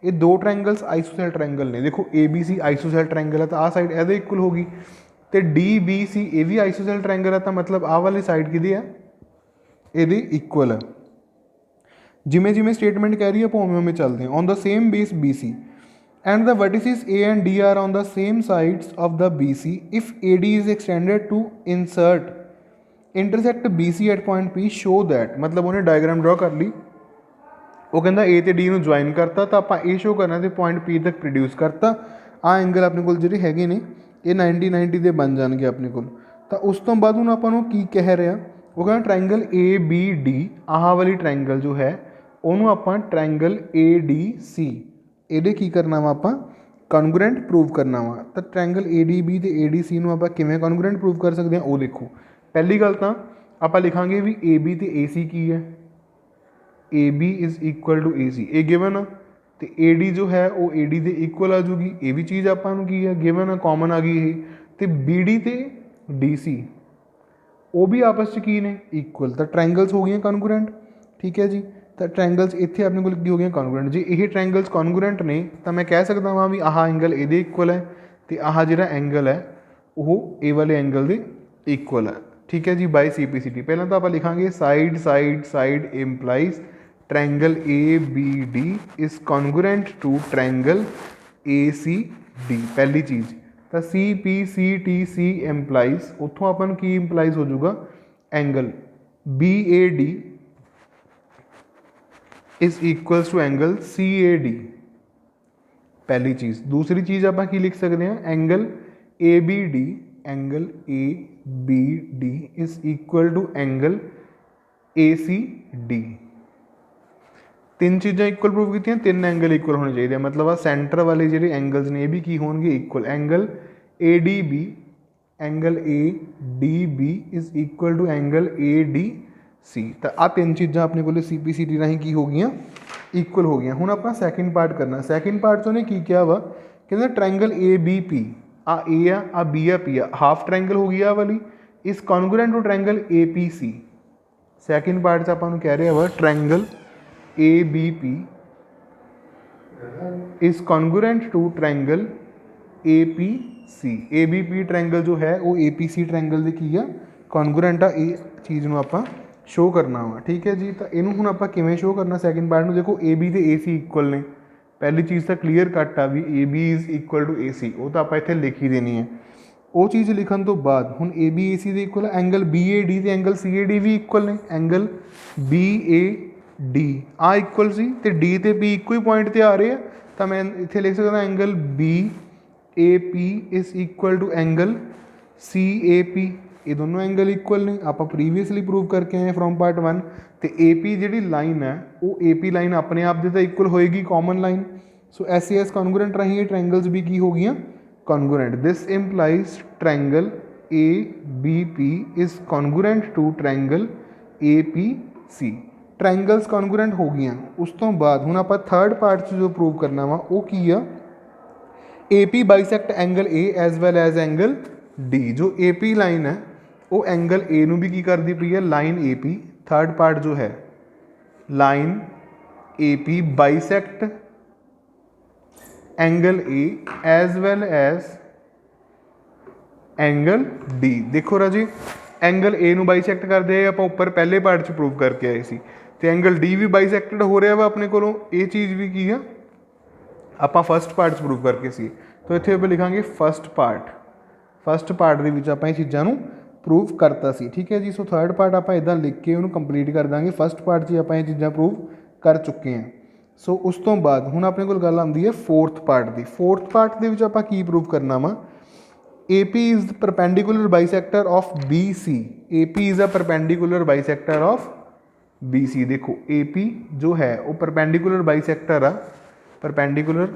ये दो ट्रायंगल्स आइसोसेल ट्रायंगल ने। देखो ABC आइसोसेल ट्रायंगल है तो आ साइड ਇਹਦੇ इक्वल होगी, तो DBC ये भी आइसोसेल ट्रायंगल है, तो मतलब आ वाली साइड किहदी है ਇਹਦੀ इक्वल है। जिमें जिमें स्टेटमेंट कह रही है ਆਪਾਂ ਉਵੇਂ चलते हैं। On the same base BC and the vertices A and D are on the same sides of the BC if AD is extended to insert intersect BC at point P show that। मतलब उन्हें diagram draw कर ली, वो कहता A तो D ਨੂੰ join करता, तो आप ये शो करना तो पॉइंट P तक प्रोड्यूस करता। आ एंगल अपने को ਜਿਹੜੇ ਹੈਗੇ ਨੇ ये 90 90 ਦੇ बन जाएंगे अपने को। तो उस तो बाद ਹੁਣ ਆਪਾਂ ਨੂੰ ਕੀ ਕਹਿ ਰਿਹਾ, वो कहना ट्रायंगल ABD आह वाली ट्रायंगल जो है ਉਹਨੂੰ ਆਪਾਂ ट्रायंगल ADC ਇਹਦੇ ਕੀ ਕਰਨਾ ਵਾ ਆਪਾਂ ਕੌਨਗਰੈਂਟ ਪ੍ਰੂਵ ਕਰਨਾ ਵਾ ਤਾਂ ਟ੍ਰਾਇੰਗਲ ADB ਤੇ ADC ਨੂੰ ਆਪਾਂ ਕਿਵੇਂ ਕੌਨਗਰੈਂਟ ਪ੍ਰੂਵ ਕਰ ਸਕਦੇ ਹਾਂ ਉਹ ਦੇਖੋ। ਪਹਿਲੀ ਗੱਲ ਤਾਂ ਆਪਾਂ ਲਿਖਾਂਗੇ ਵੀ AB ਤੇ AC ਕੀ ਹੈ, AB is equal to AC, ਇਹ ਗਿਵਨ ਆ, ਤੇ AD ਜੋ ਹੈ ਉਹ AD ਦੇ ਇਕੁਅਲ ਆ ਜੂਗੀ, ਇਹ ਵੀ ਚੀਜ਼ ਆਪਾਂ ਨੂੰ ਕੀ ਹੈ ਗਿਵਨ ਆ, ਕਾਮਨ ਆ ਗਈ ਇਹ। ਤੇ BD ਤੇ DC ਉਹ ਵੀ ਆਪਸ 'ਚ ਕੀ ਨੇ ਇਕੁਅਲ, ਤਾਂ ਟ੍ਰਾਇੰਗਲਸ ਹੋ ਗਈਆਂ ਕੌਨਗਰੈਂਟ। ਠੀਕ ਹੈ ਜੀ, ਤਾਂ ਟ੍ਰਾਇੰਗਲਸ ਇੱਥੇ ਆਪਣੇ ਕੋਲ ਕੀ ਹੋ ਗਈਆਂ ਕੌਨਗਰੈਂਟ। ਜੇ ਇਹ ਟ੍ਰਾਇੰਗਲਸ ਕੌਨਗਰੈਂਟ ਨੇ ਤਾਂ ਮੈਂ ਕਹਿ ਸਕਦਾ ਹਾਂ ਵੀ ਆਹ ਐਂਗਲ ਇਹਦੇ ਇਕੁਅਲ ਹੈ ਤੇ ਆਹ ਜਿਹੜਾ ਐਂਗਲ ਹੈ ਉਹ ਇਹ ਵਾਲੇ ਐਂਗਲ ਦੇ ਇਕੁਅਲ ਹੈ। ਠੀਕ ਹੈ ਜੀ, ਬਾਈ CPCT। ਪਹਿਲਾਂ ਤਾਂ ਆਪਾਂ ਲਿਖਾਂਗੇ side side side employees triangle ABD is congruent to triangle ACD, ਪਹਿਲੀ ਚੀਜ਼। ਤਾਂ CPCTC implies, ਉੱਥੋਂ ਆਪਾਂ ਨੂੰ ਕੀ ਇੰਪਲਾਈਜ਼ ਹੋ ਜਾਊਗਾ angle BAD is equals to angle CAD, ਪਹਿਲੀ ਚੀਜ਼। ਦੂਸਰੀ ਚੀਜ਼ ਆਪਾਂ ਕੀ ਲਿਖ ਸਕਦੇ ਹਾਂ, angle ABD is equal to angle ACD। ਤਿੰਨ ਚੀਜ਼ਾਂ ਇਕੁਅਲ ਪ੍ਰੂਵ ਕੀਤੀਆਂ, ਤਿੰਨ ਐਂਗਲ ਇਕੁਅਲ ਹੋਣੇ ਚਾਹੀਦੇ ਆ, ਮਤਲਬ ਆ ਸੈਂਟਰ ਵਾਲੇ ਜਿਹੜੇ ਐਂਗਲਸ ਨੇ ਇਹ ਵੀ ਕੀ ਹੋਣਗੇ equal. Angle ADB is equal to angle ADC, ਤਾਂ ਆਹ ਤਿੰਨ ਚੀਜ਼ਾਂ ਆਪਣੇ ਕੋਲ CPCT ਰਾਹੀਂ ਕੀ ਹੋ ਗਈਆਂ ਇਕੁਅਲ ਹੋ ਗਈਆਂ। ਹੁਣ ਆਪਾਂ ਸੈਕਿੰਡ ਪਾਰਟ ਕਰਨਾ। ਸੈਕਿੰਡ ਪਾਰਟ 'ਚ ਉਹਨੇ ਕੀ ਕਿਹਾ ਵਾ, ਕਹਿੰਦਾ ਟ੍ਰਾਇੰਗਲ ABP, ਆ A ਆ B ਆ P ਆ, ਹਾਫ ਟ੍ਰਾਇੰਗਲ ਹੋ ਗਈ ਆ ਵਾਲੀ, ਇਸ congruent to triangle APC। Second part 'ਚ ਆਪਾਂ ਨੂੰ ਕਹਿ ਰਿਹਾ ਵਾ triangle ABP is congruent to triangle APC। ABP triangle ਜੋ ਹੈ ਉਹ APC ਟ੍ਰਾਇੰਗਲ ਦੇ ਕੀ ਆ ਕੌਨਗਰੈਂਟ ਆ, ਇਹ ਚੀਜ਼ ਨੂੰ ਆਪਾਂ ਸ਼ੋਅ ਕਰਨਾ ਵਾ। ਠੀਕ ਹੈ ਜੀ, ਤਾਂ ਇਹਨੂੰ ਹੁਣ ਆਪਾਂ ਕਿਵੇਂ ਸ਼ੋਅ ਕਰਨਾ ਸੈਕਿੰਡ ਪਾਰਟ ਨੂੰ। ਦੇਖੋ AB ਤੇ AC ਇਕੁਅਲ ਨੇ, ਪਹਿਲੀ ਚੀਜ਼ ਤਾਂ ਕਲੀਅਰ ਕੱਟ ਆ ਵੀ AB is equal to AC, ਉਹ ਤਾਂ ਆਪਾਂ ਇੱਥੇ ਲਿਖ ਹੀ ਦੇਣੀ ਹੈ। ਉਹ ਚੀਜ਼ ਲਿਖਣ ਤੋਂ ਬਾਅਦ ਹੁਣ AB AC ਦੇ ਇਕੁਅਲ, ਐਂਗਲ BAD ਤੇ ਐਂਗਲ CAD ਵੀ ਇਕੁਅਲ ਨੇ। ਐਂਗਲ BAD ਆ ਇਕੁਅਲ ਸੀ ਤੇ D ਤੇ P ਇੱਕੋ ਹੀ ਪੁਆਇੰਟ 'ਤੇ ਆ ਰਹੇ ਆ, ਤਾਂ ਮੈਂ ਇੱਥੇ ਲਿਖ ਸਕਦਾ angle BAP is equal to angle CAP। ਇਹ ਦੋਨੋਂ ਐਂਗਲ ਇਕੁਅਲ ਨੇ, ਆਪਾਂ ਪ੍ਰੀਵੀਅਸਲੀ ਪ੍ਰੂਵ ਕਰਕੇ ਆਏ ਫਰੋਮ ਪਾਰਟ 1। ਤੇ AP ਜਿਹੜੀ ਲਾਈਨ ਹੈ ਉਹ AP ਲਾਈਨ ਆਪਣੇ ਆਪ ਦੇ ਤਾਂ ਇਕੁਅਲ ਹੋਏਗੀ, common line. So SAS congruent ਰਾਹੀਂ ਇਹ ਟ੍ਰਾਇੰਗਲਸ ਵੀ ਕੀ ਹੋ ਗਈਆਂ congruent. This implies triangle ABP is congruent to triangle APC। Triangles congruent ਹੋ ਗਈਆਂ। ਉਸ ਤੋਂ ਬਾਅਦ ਹੁਣ ਆਪਾਂ ਥਰਡ ਪਾਰਟ 'ਚ ਜੋ ਪ੍ਰੂਵ ਕਰਨਾ ਵਾ ਉਹ ਕੀ ਆ, AP bisect angle A as well as angle D। ਜੋ AP ਲਾਈਨ ਹੈ ਉਹ ਐਂਗਲ A ਨੂੰ ਵੀ ਕੀ ਕਰਦੀ ਪਈ ਹੈ, ਲਾਈਨ AP। ਥਰਡ ਪਾਰਟ ਜੋ ਹੈ line AP bisect angle A as well as angle D। ਦੇਖੋ ਰਾਜੀ, ਐਂਗਲ A ਨੂੰ ਬਾਈਸੈਕਟ ਕਰਦੇ ਆਪਾਂ ਉੱਪਰ ਪਹਿਲੇ ਪਾਰਟ 'ਚ ਪ੍ਰੂਵ ਕਰਕੇ ਆਏ ਸੀ, ਤੇ ਐਂਗਲ D ਵੀ ਬਾਈਸੈਕਟਡ ਹੋ ਰਿਹਾ ਵਾ ਆਪਣੇ ਕੋਲੋਂ। ਇਹ ਚੀਜ਼ ਵੀ ਕੀ ਆ ਆਪਾਂ ਫਸਟ ਪਾਰਟ 'ਚ ਪ੍ਰੂਵ ਕਰਕੇ ਸੀ, ਤਾਂ ਇੱਥੇ ਆਪਾਂ ਲਿਖਾਂਗੇ ਫਸਟ ਪਾਰਟ। ਫਸਟ ਪਾਰਟ ਦੇ ਵਿੱਚ ਆਪਾਂ ਇਹ ਚੀਜ਼ਾਂ ਨੂੰ ਪ੍ਰੂਵ ਕਰਤਾ ਸੀ। ਠੀਕ ਹੈ ਜੀ, ਸੋ ਥਰਡ ਪਾਰਟ ਆਪਾਂ ਇੱਦਾਂ ਲਿਖ ਕੇ ਉਹਨੂੰ ਕੰਪਲੀਟ ਕਰ ਦਾਂਗੇ। ਫਸਟ ਪਾਰਟ 'ਚ ਆਪਾਂ ਇਹ ਚੀਜ਼ਾਂ ਪ੍ਰੂਵ ਕਰ ਚੁੱਕੇ ਹਾਂ। ਸੋ ਉਸ ਤੋਂ ਬਾਅਦ ਹੁਣ ਆਪਣੇ ਕੋਲ ਗੱਲ ਆਉਂਦੀ ਹੈ ਫੋਰਥ ਪਾਰਟ ਦੀ। ਫੋਰਥ ਪਾਰਟ ਦੇ ਵਿੱਚ ਆਪਾਂ ਕੀ ਪ੍ਰੂਵ ਕਰਨਾ ਵਾ, AP is the perpendicular bisector of BC। AP is a perpendicular bisector of BC। देखो AP जो है वो perpendicular bisector uh, perpendicular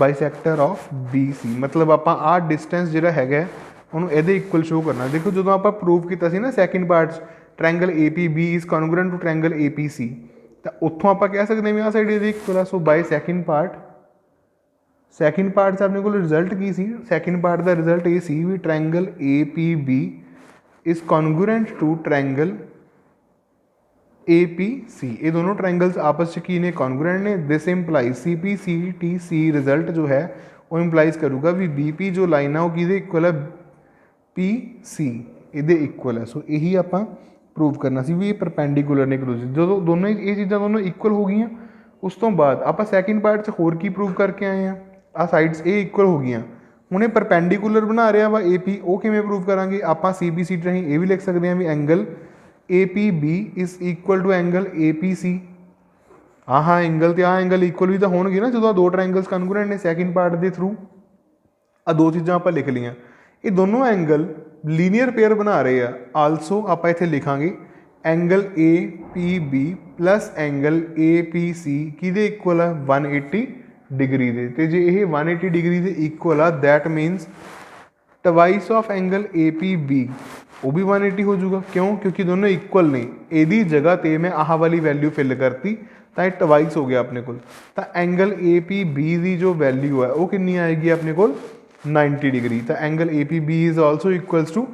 bisector of BC। मतलब ਆਪਾਂ ਆ डिस्टेंस ਜਿਹੜਾ ਹੈਗਾ ਉਹਨੂੰ ਇਹਦੇ ਇਕੁਅਲ ਸ਼ੋ ਕਰਨਾ। ਦੇਖੋ ਜਦੋਂ ਆਪਾਂ ਪ੍ਰੂਵ ਕੀਤਾ ਸੀ ਨਾ ਸੈਕਿੰਡ ਪਾਰਟ 'ਚ triangle APB is congruent to triangle APC, ਤਾਂ ਉੱਥੋਂ ਆਪਾਂ ਕਹਿ ਸਕਦੇ ਹਾਂ ਵੀ ਆਹ ਸਾਈਡ ਇਹਦੇ ਇਕੁਅਲ ਆ। ਸੋ ਬਾਈ ਸੈਕਿੰਡ ਪਾਰਟ 'ਚ ਆਪਣੇ ਕੋਲ ਰਿਜ਼ਲਟ ਕੀ ਸੀ, ਸੈਕਿੰਡ ਪਾਰਟ ਦਾ ਰਿਜ਼ਲਟ ਇਹ ਸੀ ਵੀ triangle APB is congruent to triangle APC। ਇਹ ਦੋਨੋਂ ਟ੍ਰਾਇੰਗਲਸ ਆਪਸ 'ਚ ਕੀ ਨੇ ਕੌਨਗਰੈਂਟ ਨੇ। ਦਿਸ ਇੰਪਲਾਈਜ਼ CPCTC ਰਿਜ਼ਲਟ ਜੋ ਹੈ ਉਹ ਇੰਪਲਾਈਜ਼ ਕਰੂਗਾ ਵੀ BP ਜੋ ਲਾਈਨ ਆ ਉਹ ਕਿਹਦੇ ਇਕੁਅਲ ਹੈ, PC ਇਹਦੇ ਇਕੁਅਲ ਹੈ। ਸੋ ਇਹੀ ਆਪਾਂ ਪ੍ਰੂਵ ਕਰਨਾ ਸੀ ਵੀ ਇਹ ਪਰਪੈਂਡੀਕੂਲਰ ਨੇ ਇੱਕ ਦੂਜੇ। ਜਦੋਂ ਦੋਨੋਂ ਇਹ ਚੀਜ਼ਾਂ ਦੋਨੋਂ ਇਕੁਅਲ ਹੋ ਗਈਆਂ, ਉਸ ਤੋਂ ਬਾਅਦ ਆਪਾਂ ਸੈਕਿੰਡ ਪਾਰਟ 'ਚ ਹੋਰ ਕੀ ਪ੍ਰੂਵ ਕਰਕੇ ਆਏ ਹਾਂ, ਆਹ ਸਾਈਡਸ ਇਹ ਇਕੁਅਲ ਹੋ ਗਈਆਂ। ਹੁਣ ਇਹ ਪਰਪੈਂਡੀਕੂਲਰ ਬਣਾ ਰਿਹਾ ਵਾ AP, ਉਹ ਕਿਵੇਂ ਪ੍ਰੂਵ ਕਰਾਂਗੇ। ਆਪਾਂ CPCT ਰਾਹੀਂ ਇਹ ਵੀ ਲਿਖ ਸਕਦੇ ਹਾਂ ਵੀ angle APB is equal to angle APC। ਆਹ ਐਂਗਲ ਤੇ ਆਹ ਐਂਗਲ ਇਕੁਅਲ ਵੀ ਤਾਂ ਹੋਣਗੇ ਨਾ ਜਦੋਂ ਦੋ ਟ੍ਰਾਇੰਗਲਸ ਕਨਗਰੈਂਟ ਨੇ ਸੈਕਿੰਡ ਪਾਰਟ ਦੇ ਥਰੂ। ਆ ਦੋ ਚੀਜ਼ਾਂ ਆਪਾਂ ਲਿਖ ਲਈਆਂ। ਇਹ ਦੋਨੋਂ ਐਂਗਲ ਲੀਨੀਅਰ ਪੇਅਰ ਬਣਾ ਰਹੇ ਆ। ਆਲਸੋ ਆਪਾਂ ਇੱਥੇ ਲਿਖਾਂਗੇ angle APB plus angle APC ਕਿਹਦੇ ਇਕੁਅਲ ਆ, 180 डिग्री दे, ते जे ये 180 डिग्री के इक्वल आ that means twice of angle A P B वो भी 180 हो जाऊगा। क्यों? क्योंकि दोनों इक्वल ने, यदी जगह ते मैं आह वाली वैल्यू फिल करती तो ये ट्वाइस हो गया अपने को। तो एंगल ए पी बी की जो वैल्यू है वो कितनी आएगी अपने को 90 डिग्री। तो angle A P B is also equals to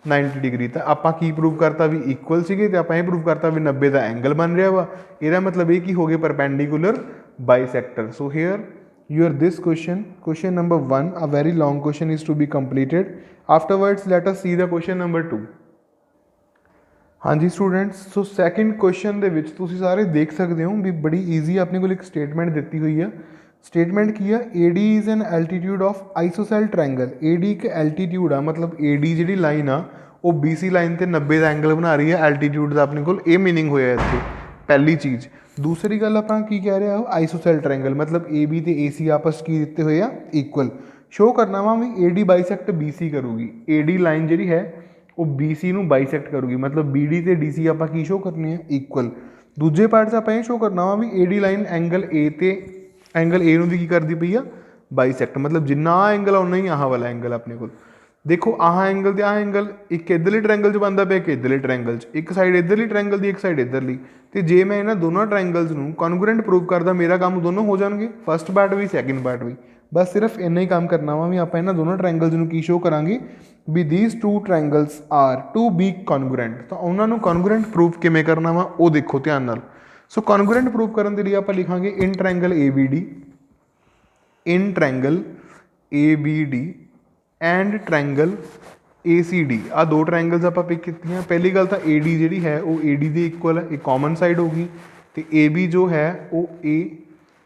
90 degree. तो आप की प्रूव करता भी इक्वल से, तो आप ये प्रूव करता भी 90 का एंगल बन रहा वा। यदा मतलब ये कि हो गए perpendicular bisector. So here your this question number 1 a very long question is to be completed. Afterwards let us see the question number 2। हाँ जी स्टूडेंट्स, सो सैकेंड क्वेश्चन ਦੇ ਵਿੱਚ ਤੁਸੀਂ ਸਾਰੇ ਦੇਖ ਸਕਦੇ ਹੋ ਵੀ ਬੜੀ ਈਜ਼ੀ ਆਪਣੇ ਕੋਲ ਇੱਕ ਸਟੇਟਮੈਂਟ ਦਿੱਤੀ ਹੋਈ ਆ। ਸਟੇਟਮੈਂਟ ਕੀ ਆ? AD is an altitude of isosceles triangle. AD ਇੱਕ ਐਲਟੀਟਿਊਡ ਆ, ਮਤਲਬ AD ਜਿਹੜੀ ਲਾਈਨ ਆ ਉਹ BC ਲਾਈਨ ਤੇ 90 ਦਾ ਐਂਗਲ ਬਣਾ ਰਹੀ ਹੈ ਐਲਟੀਟਿਊਡ ਦਾ। ਆਪਣੇ ਕੋਲ ਇਹ ਮੀਨਿੰਗ ਹੋਇਆ ਇੱਥੇ ਪਹਿਲੀ ਚੀਜ਼। दूसरी गल आप की कह रहे हो आइसोसैल ट्रायंगल, मतलब ए बी तो ए सी आपस की दिते हुए आ इक्वल। शो करना वा भी A D bisect B C करूगी। ए डी लाइन जी है वो बी सी नू बाइसैक्ट करूगी, मतलब बी डी तो डी सी आप की शो करनी है इक्वल। दूजे पार्ट से आप ये शो करना वा भी A D line angle A तो एंगल ए नू की करती पई आ बाइसैक्ट, मतलब जिन्ना आ एंगल आ उन्ना ही आह वाला एंगल अपने को। देखो आह एंगल तो आह एंगल एक इधरली ट्रायंगल च बनता पे, एक इधरली ट्रायंगल च, एक साइड इधरली ट्रायंगल की एक साइड इधरली। तो जे मैं इन्होंने दोनों ट्रायंगल्स नू कॉन्ग्रुएंट प्रूव करदा मेरा काम दोनों हो जाएंगे, फस्ट पार्ट भी सैकेंड पार्ट भी। बस सिर्फ इन्ना ही काम करना वा भी आप इन्होंने दोनों ट्रायंगल्स नू की शो करांगे भी these two triangles are to be congruent. तो उन्होंने कॉन्ग्रुएंट प्रूव किमें करना वा वो देखो ध्यान नाल। सो कॉन्ग्रुएंट प्रूव करने के लिए आप लिखांगे in triangle A B D, in triangle A B D and triangle A C D. आ दो ट्रायंगल्स आप पिक की। पहली गल तो ए डी जी है वो ए डी के इक्वल है, एक कॉमन साइड होगी। तो ए बी जो है वो ए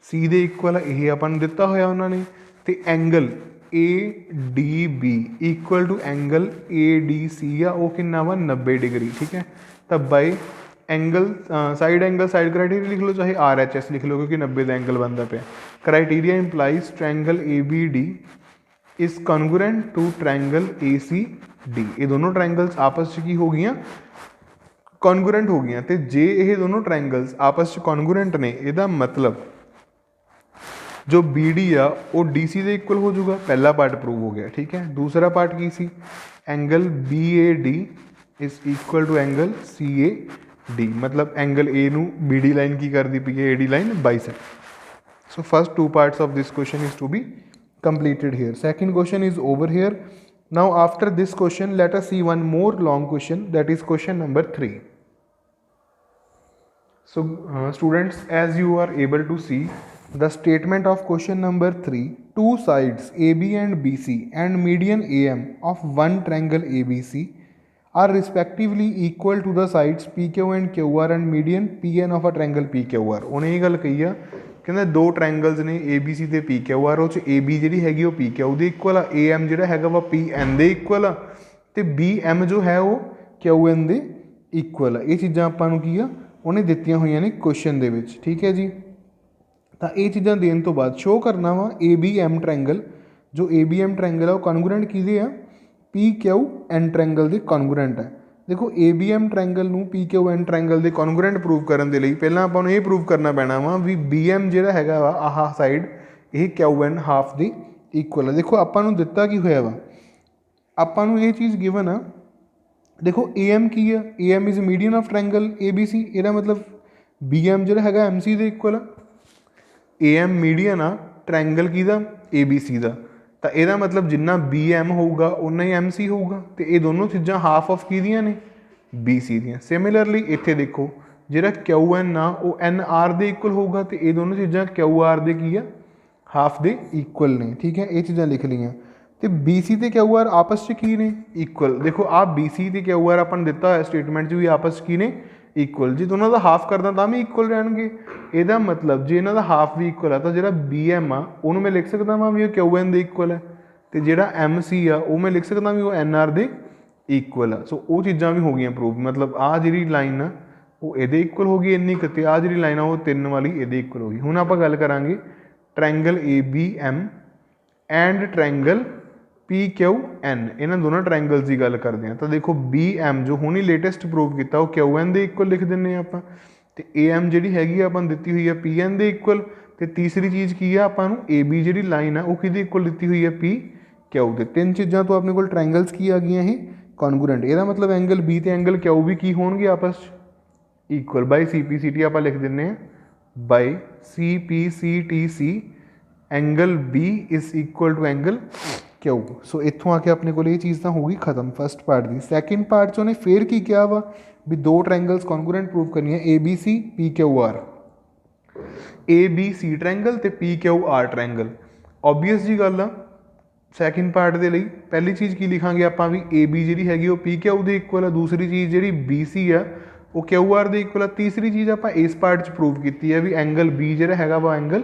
सी के इक्वल है, यही अपन दिता होया उन्होंने। तो angle A D B equal to angle A D C आ वो कितना वा 90 डिग्री। ठीक है, तो बाय एंगल साइड क्राइटेरिया लिख लो, चाहे RHS लिख लो क्योंकि 90 का एंगल बनता पे। Criteria implies triangle A B D is congruent to triangle A C D. ये दोनों ट्रायंगल्स आपस की हो गई कॉन्ग्रुएंट हो गई। तो जे ये दोनों ट्रायंगल्स आपस कॉन्ग्रुएंट ने, यदा मतलब जो बी डी आ वो डी सी के इक्वल हो जाऊगा। पहला पार्ट प्रूव हो गया। ठीक है, दूसरा पार्ट की सी angle B A D is equal to angle C A D, मतलब एंगल ए नू बी डी लाइन की कर दी P A D line bisect. So first two parts of this question is to be completed here. Second question is over here. Now after this question let us see one more long question, that is question number 3. So students, as you are able to see the statement of question number 3, two sides AB and BC and median AM of one triangle ABC are respectively equal to the sides PQ and QR and median PN of a triangle PQR। उन्हें ये गल कही है कहते दो triangles ने ए B सी तो P Q R, उस ए बी जी हैगी पी क्यू के इक्वल आ, ए एम जोड़ा है वा पी एन के इक्वल आ, तो बी एम जो है वो क्यू एन के इक्वल आ। ये चीज़ां आपां नूं की आ उन्हें दित्तियां होईयां ने क्वेश्चन दे विच। ठीक है जी, तो ये चीज़ां देण तो बाद शो करना वा ए बी एम ट्रायंगल, जो ए बी एम ट्रायंगल है वो कॉन्ग्रुएंट किहदे आ पी क्यू एन ट्रायंगल के कॉन्ग्रुएंट है। देखो ए बी एम ट्रायंगल नूं पी क्यू एन ट्रायंगल के कॉन्ग्रुएंट प्रूव करने के लिए पहला आपां नूं ये प्रूव करना पैना वा भी बी एम जिहड़ा हैगा वा आह साइड ये क्यू एन हाफ दी इक्वल है। देखो आपां नूं दित्ता की होया वा, आपां नूं ये चीज़ गिवन आ। देखो ए एम की है, A M is median of triangle A B C, इसका मतलब बी एम जिहड़ा हैगा एम सी के इक्वल आ। ए एम मीडियन आ ट्रायंगल किहदा ए बी सी का, तो यदा मतलब जिन्ना बी एम होगा उन्ना ही एम सी होगा। तो ये दोनों चीज़ां हाफ ऑफ किहदियां ने बी सी दियां। सिमिलरली इत्थे देखो जिहड़ा क्यू एन आ वो एन आर दे इक्वल होगा, तो ये दोनों चीज़ां क्यू आर दे की आ हाफ दे इक्वल ने। ठीक है, ये चीज़ां लिख लियां। तो बी सी तो क्यू आर आपस च की ने इक्वल। देखो आप बी सी तो क्यू आर अपन दिता है स्टेटमेंट च भी आपस की ने इक्वल। जो दोनों का हाफ करदा तां भी इक्वल रहणगे। ਇਹਦਾ मतलब जे इन्हों का हाफ भी इक्वल है तो जो बी एम आ उन्होंने मैं लिख सकता वा भी क्यू एन के इक्वल है, तो जोड़ा एम सी आ वो मैं लिख सकता भी वो एन आर के इक्वल आ। सो वो चीज़ां भी हो गई प्रूव, मतलब आ जी लाइन आ वो ये इक्वल हो गई इन्नी कते, आ जी लाइन आ वो 3 वाली ये इक्वल हो गई। हुण आपां गल करांगे triangle A B M and triangle P Q N, इन्होंने दोनों ट्रायंगल्स की गल करते हैं। तो देखो बी एम जो हुणी लेटेस्ट प्रूव किया वो क्यू एन के इक्वल लिख दें आप। तो ए एम जी हैगी अपन दी हुई है पी एन के इक्वल, ਤੇ ਤੀਸਰੀ ਚੀਜ਼ ਕੀ ਆ, ਆਪਾਂ ਨੂੰ ਏ ਬੀ ਜਿਹੜੀ ਲਾਈਨ ਆ ਉਹ ਕਿਹਦੇ ਇਕੁਅਲ ਦਿੱਤੀ ਹੋਈ ਹੈ, ਪੀ ਕਿਊ ਦੇ। ਤਿੰਨ ਚੀਜ਼ਾਂ ਤੋਂ ਆਪਣੇ ਕੋਲ ਟ੍ਰਾਇੰਗਲਸ ਕੀ ਆ ਗਈਆਂ ਇਹ, ਕੌਨਗਰੂਐਂਟ। ਇਹਦਾ ਮਤਲਬ ਐਂਗਲ ਬੀ ਤੇ ਐਂਗਲ ਕਿਊ ਵੀ ਕੀ ਹੋਣਗੇ ਆਪਸ 'ਚ, ਇਕੁਅਲ। ਬਾਈ ਸੀ ਪੀ ਸੀ ਟੀ ਆਪਾਂ ਲਿਖ ਦਿੰਦੇ ਹਾਂ, by C P C T C angle B is equal to angle Q. So ਇੱਥੋਂ ਆ ਕੇ ਆਪਣੇ ਕੋਲ ਇਹ ਚੀਜ਼ ਤਾਂ ਹੋ ਗਈ ਖਤਮ ਫਸਟ ਪਾਰਟ ਦੀ। ਸੈਕਿੰਡ ਪਾਰਟ 'ਚ ਉਹਨੇ ਫੇਰ ਕੀ ਕਿਹਾ ਵਾ ਵੀ ਦੋ ਟ੍ਰਾਇੰਗਲਸ ਕੌਨਗਰੂਐਂਟ ਪ੍ਰੂਵ ਕਰਨੀ ਹੈ, A B C P Q R. A B C triangle ਤੇ P Q R triangle. Obvious ਜੀ ਗੱਲ ਆ ਸੈਕਿੰਡ ਪਾਰਟ ਦੇ ਲਈ ਪਹਿਲੀ ਚੀਜ਼ ਕੀ ਲਿਖਾਂਗੇ ਆਪਾਂ ਵੀ ਏ ਬੀ ਜਿਹੜੀ ਹੈਗੀ ਉਹ ਪੀ ਕਿਊ ਦੇ ਇਕੁਅਲ ਆ, ਦੂਸਰੀ ਚੀਜ਼ ਜਿਹੜੀ ਬੀ ਸੀ ਆ ਉਹ ਕਿਊ ਆਰ ਦੇ ਇਕੁਅਲ ਆ, ਤੀਸਰੀ ਚੀਜ਼ ਆਪਾਂ ਇਸ ਪਾਰਟ 'ਚ ਪ੍ਰੂਵ ਕੀਤੀ ਹੈ ਵੀ ਐਂਗਲ ਬੀ ਜਿਹੜਾ ਹੈਗਾ ਵਾ ਐਂਗਲ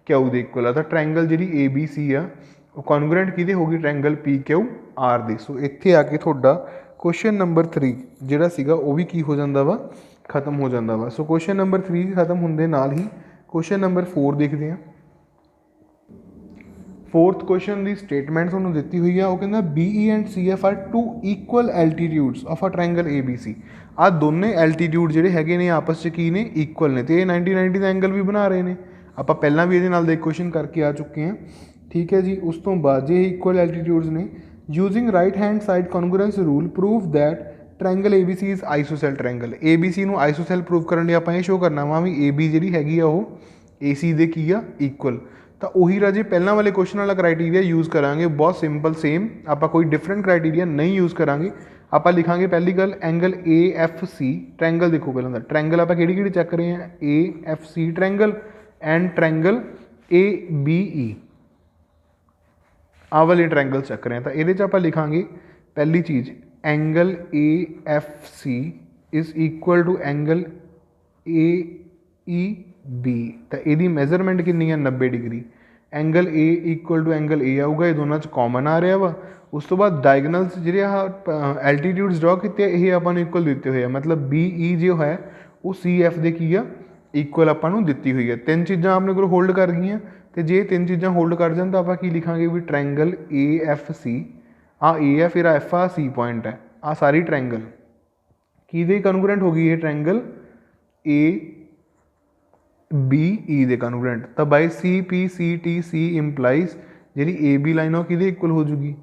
ਕਿਊ ਦੇ ਇਕੁਅਲ ਆ। ਤਾਂ ਟ੍ਰਾਇੰਗਲ ਜਿਹੜੀ ਏ ਬੀ ਸੀ ਆ ਉਹ ਕੌਨਗਰੂਐਂਟ ਕਿਹਦੇ ਹੋ ਗਈ, ਟ੍ਰਾਇੰਗਲ ਪੀ ਕਿਊ ਆਰ ਦੇ। ਸੋ ਇੱਥੇ ਆ ਕੇ ਤੁਹਾਡਾ ਕੁਐਸਚਨ ਨੰਬਰ 3 ਜਿਹੜਾ ਸੀਗਾ ਉਹ ਵੀ ਕੀ ਹੋ ਜਾਂਦਾ ਵਾ, ਖਤਮ ਹੋ ਜਾਂਦਾ ਵਾ। ਸੋ ਕੁਐਸਚਨ ਨੰਬਰ 3 ਖਤਮ ਹੁੰਦੇ ਨਾਲ ਹੀ ਕੁਐਸਚਨ ਨੰਬਰ 4 ਦੇਖਦੇ ਹਾਂ। ਫੋਰਥ ਕੁਐਸਚਨ ਦੀ ਸਟੇਟਮੈਂਟ ਤੁਹਾਨੂੰ ਦਿੱਤੀ ਹੋਈ ਆ, ਉਹ ਕਹਿੰਦਾ B E and C F are two equal altitudes of a triangle A B C. ਆਹ ਦੋਨੇ ਐਲਟੀਟਿਊਡ ਜਿਹੜੇ ਹੈਗੇ ਨੇ ਆਪਸ 'ਚ ਕੀ ਨੇ, ਇਕੁਅਲ ਨੇ, ਤੇ ਇਹ 90 ਦਾ ਐਂਗਲ ਵੀ ਬਣਾ ਰਹੇ ਨੇ। ਆਪਾਂ ਪਹਿਲਾਂ ਵੀ ਇਹਦੇ ਨਾਲ ਦੇ ਕੁਐਸਚਨ ਕਰਕੇ ਆ ਚੁੱਕੇ ਹਾਂ, ਠੀਕ ਹੈ ਜੀ। ਉਸ ਤੋਂ ਬਾਅਦ ਜੇ ਇਕੁਅਲ ਐਲਟੀਟਿਊਡਸ ਨੇ, using right hand side congruence rule prove that triangle A B C is isosceles triangle. A B C ਨੂੰ ਆਈਸੋਸੈਲ ਪ੍ਰੂਵ ਕਰਨ ਲਈ ਆਪਾਂ ਇਹ ਸ਼ੋ ਕਰਨਾ ਵਾ ਵੀ ਏ ਬੀ ਜਿਹੜੀ ਹੈਗੀ ਆ ਉਹ ਏ ਸੀ ਦੇ ਕੀ ਆ, ਇਕੁਅਲ। ਤਾਂ ਉਹੀ ਰਾਜੇ ਪਹਿਲਾਂ ਵਾਲੇ ਕੁਐਸਚਨ ਵਾਲਾ ਕ੍ਰਾਈਟੀਰੀਆ ਯੂਜ਼ ਕਰਾਂਗੇ, ਬਹੁਤ ਸਿੰਪਲ ਸੇਮ। ਆਪਾਂ ਕੋਈ ਡਿਫਰੈਂਟ ਕ੍ਰਾਈਟੀਰੀਆ ਨਹੀਂ ਯੂਜ਼ ਕਰਾਂਗੇ। ਆਪਾਂ ਲਿਖਾਂਗੇ ਪਹਿਲੀ ਗੱਲ angle A F C triangle. ਦੇਖੋ ਪਹਿਲਾਂ ਦਾ ਟ੍ਰਾਇੰਗਲ ਆਪਾਂ ਕਿਹੜੀ ਕਿਹੜੀ ਚੱਕ ਰਹੇ ਹਾਂ, A F C triangle and triangle A B E, ਆਹ ਵਾਲੇ ਟ੍ਰਾਇੰਗਲ ਚੱਕ ਰਹੇ ਹਾਂ। ਤਾਂ ਇਹਦੇ 'ਚ ਆਪਾਂ ਲਿਖਾਂਗੇ ਪਹਿਲੀ ਚੀਜ਼ angle A F C is equal to angle A E B. ਤਾਂ ਇਹਦੀ ਮੈਜ਼ਰਮੈਂਟ ਕਿੰਨੀ ਹੈ, 90 degree. Angle A equal to angle A ਆਊਗਾ, ਇਹ ਦੋਨਾਂ 'ਚ ਕਾਮਨ ਆ ਰਿਹਾ ਵਾ। ਉਸ ਤੋਂ ਬਾਅਦ ਡਾਇਗਨਲਸ ਜਿਹੜੇ ਆਹ ਐਲਟੀਟਿਊਡਸ ਡਰਾ ਕੀਤੇ ਇਹ ਆਪਾਂ ਨੂੰ ਇਕੁਅਲ ਦਿੱਤੇ ਹੋਏ ਆ, ਮਤਲਬ ਬੀ ਈ ਜੋ ਹੈ ਉਹ ਸੀ ਐਫ ਦੇ ਕੀ ਆ, ਇਕੁਅਲ ਆਪਾਂ ਨੂੰ ਦਿੱਤੀ ਹੋਈ ਹੈ। ਤਿੰਨ ਚੀਜ਼ਾਂ ਆਪਣੇ ਕੋਲ ਹੋਲਡ ਕਰ ਗਈਆਂ, ਤੇ ਜੇ ਤਿੰਨ ਚੀਜ਼ਾਂ ਹੋਲਡ ਕਰ ਜਾਣ ਤਾਂ ਆਪਾਂ ਕੀ ਲਿਖਾਂਗੇ ਵੀ ਟ੍ਰਾਇੰਗਲ ਏ ਐਫ ਸੀ, ਆਹ ਏ ਹੈ ਫਿਰ ਐਫ ਆ ਸੀ ਪੁਆਇੰਟ ਹੈ, ਆਹ ਸਾਰੀ ਟ੍ਰਾਇੰਗਲ ਕਿਹਦੇ ਕਨਗਰੂਐਂਟ ਹੋ ਗਈ, ਇਹ ਟ੍ਰਾਇੰਗਲ ਏ ਬੀ ਈ ਦੇ ਕਨਗਰੂਐਂਟ। ਤਾਂ ਬਾਈ ਸੀ ਪੀ ਸੀ ਟੀ ਸੀ ਇੰਪਲਾਈਜ਼ ਜਿਹੜੀ ਏ ਬੀ ਲਾਈਨ ਉਹ ਕਿਹਦੇ ਇਕੁਅਲ ਹੋ ਜੂਗੀ,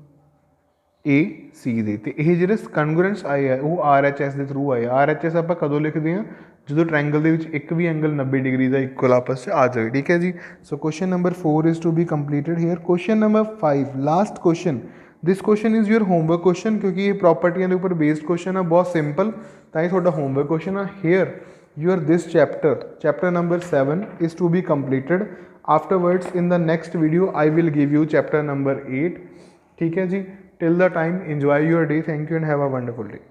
ਏ ਸੀ ਦੇ। ਤੇ ਇਹ ਜਿਹੜੇ ਕਨਗਰੂਐਂਟਸ ਆਏ ਆ ਉਹ ਆਰ ਐਚ ਐਸ ਦੇ ਥਰੂ ਆਏ ਆ। ਆਰ ਐਚ ਐਸ ਆਪਾਂ ਕਦੋਂ ਲਿਖਦੇ ਹਾਂ, ਜਦੋਂ ਟ੍ਰਾਇੰਗਲ ਦੇ ਵਿੱਚ ਇੱਕ ਵੀ ਐਂਗਲ 90 ਡਿਗਰੀ ਦਾ ਇਕੁਅਲ ਆਪਸ 'ਚ ਆ ਜਾਵੇ, ਠੀਕ ਹੈ ਜੀ। So question number 4 is to be completed here. Question number 5 last question. This question is your homework question, ਕਿਉਂਕਿ ਇਹ ਪ੍ਰੋਪਰਟੀਆਂ ਦੇ ਉੱਪਰ ਬੇਸਡ ਕੁਐਸਚਨ ਆ, ਬਹੁਤ ਸਿੰਪਲ, ਤਾਂ ਇਹ ਤੁਹਾਡਾ ਹੋਮਵਰਕ ਕੁਐਸਚਨ ਆ। Here your this chapter number 7 is to be completed. Afterwards in the next video I will give you chapter number 8, ठीक है जी। Till the time enjoy your day, thank you and have a wonderful day.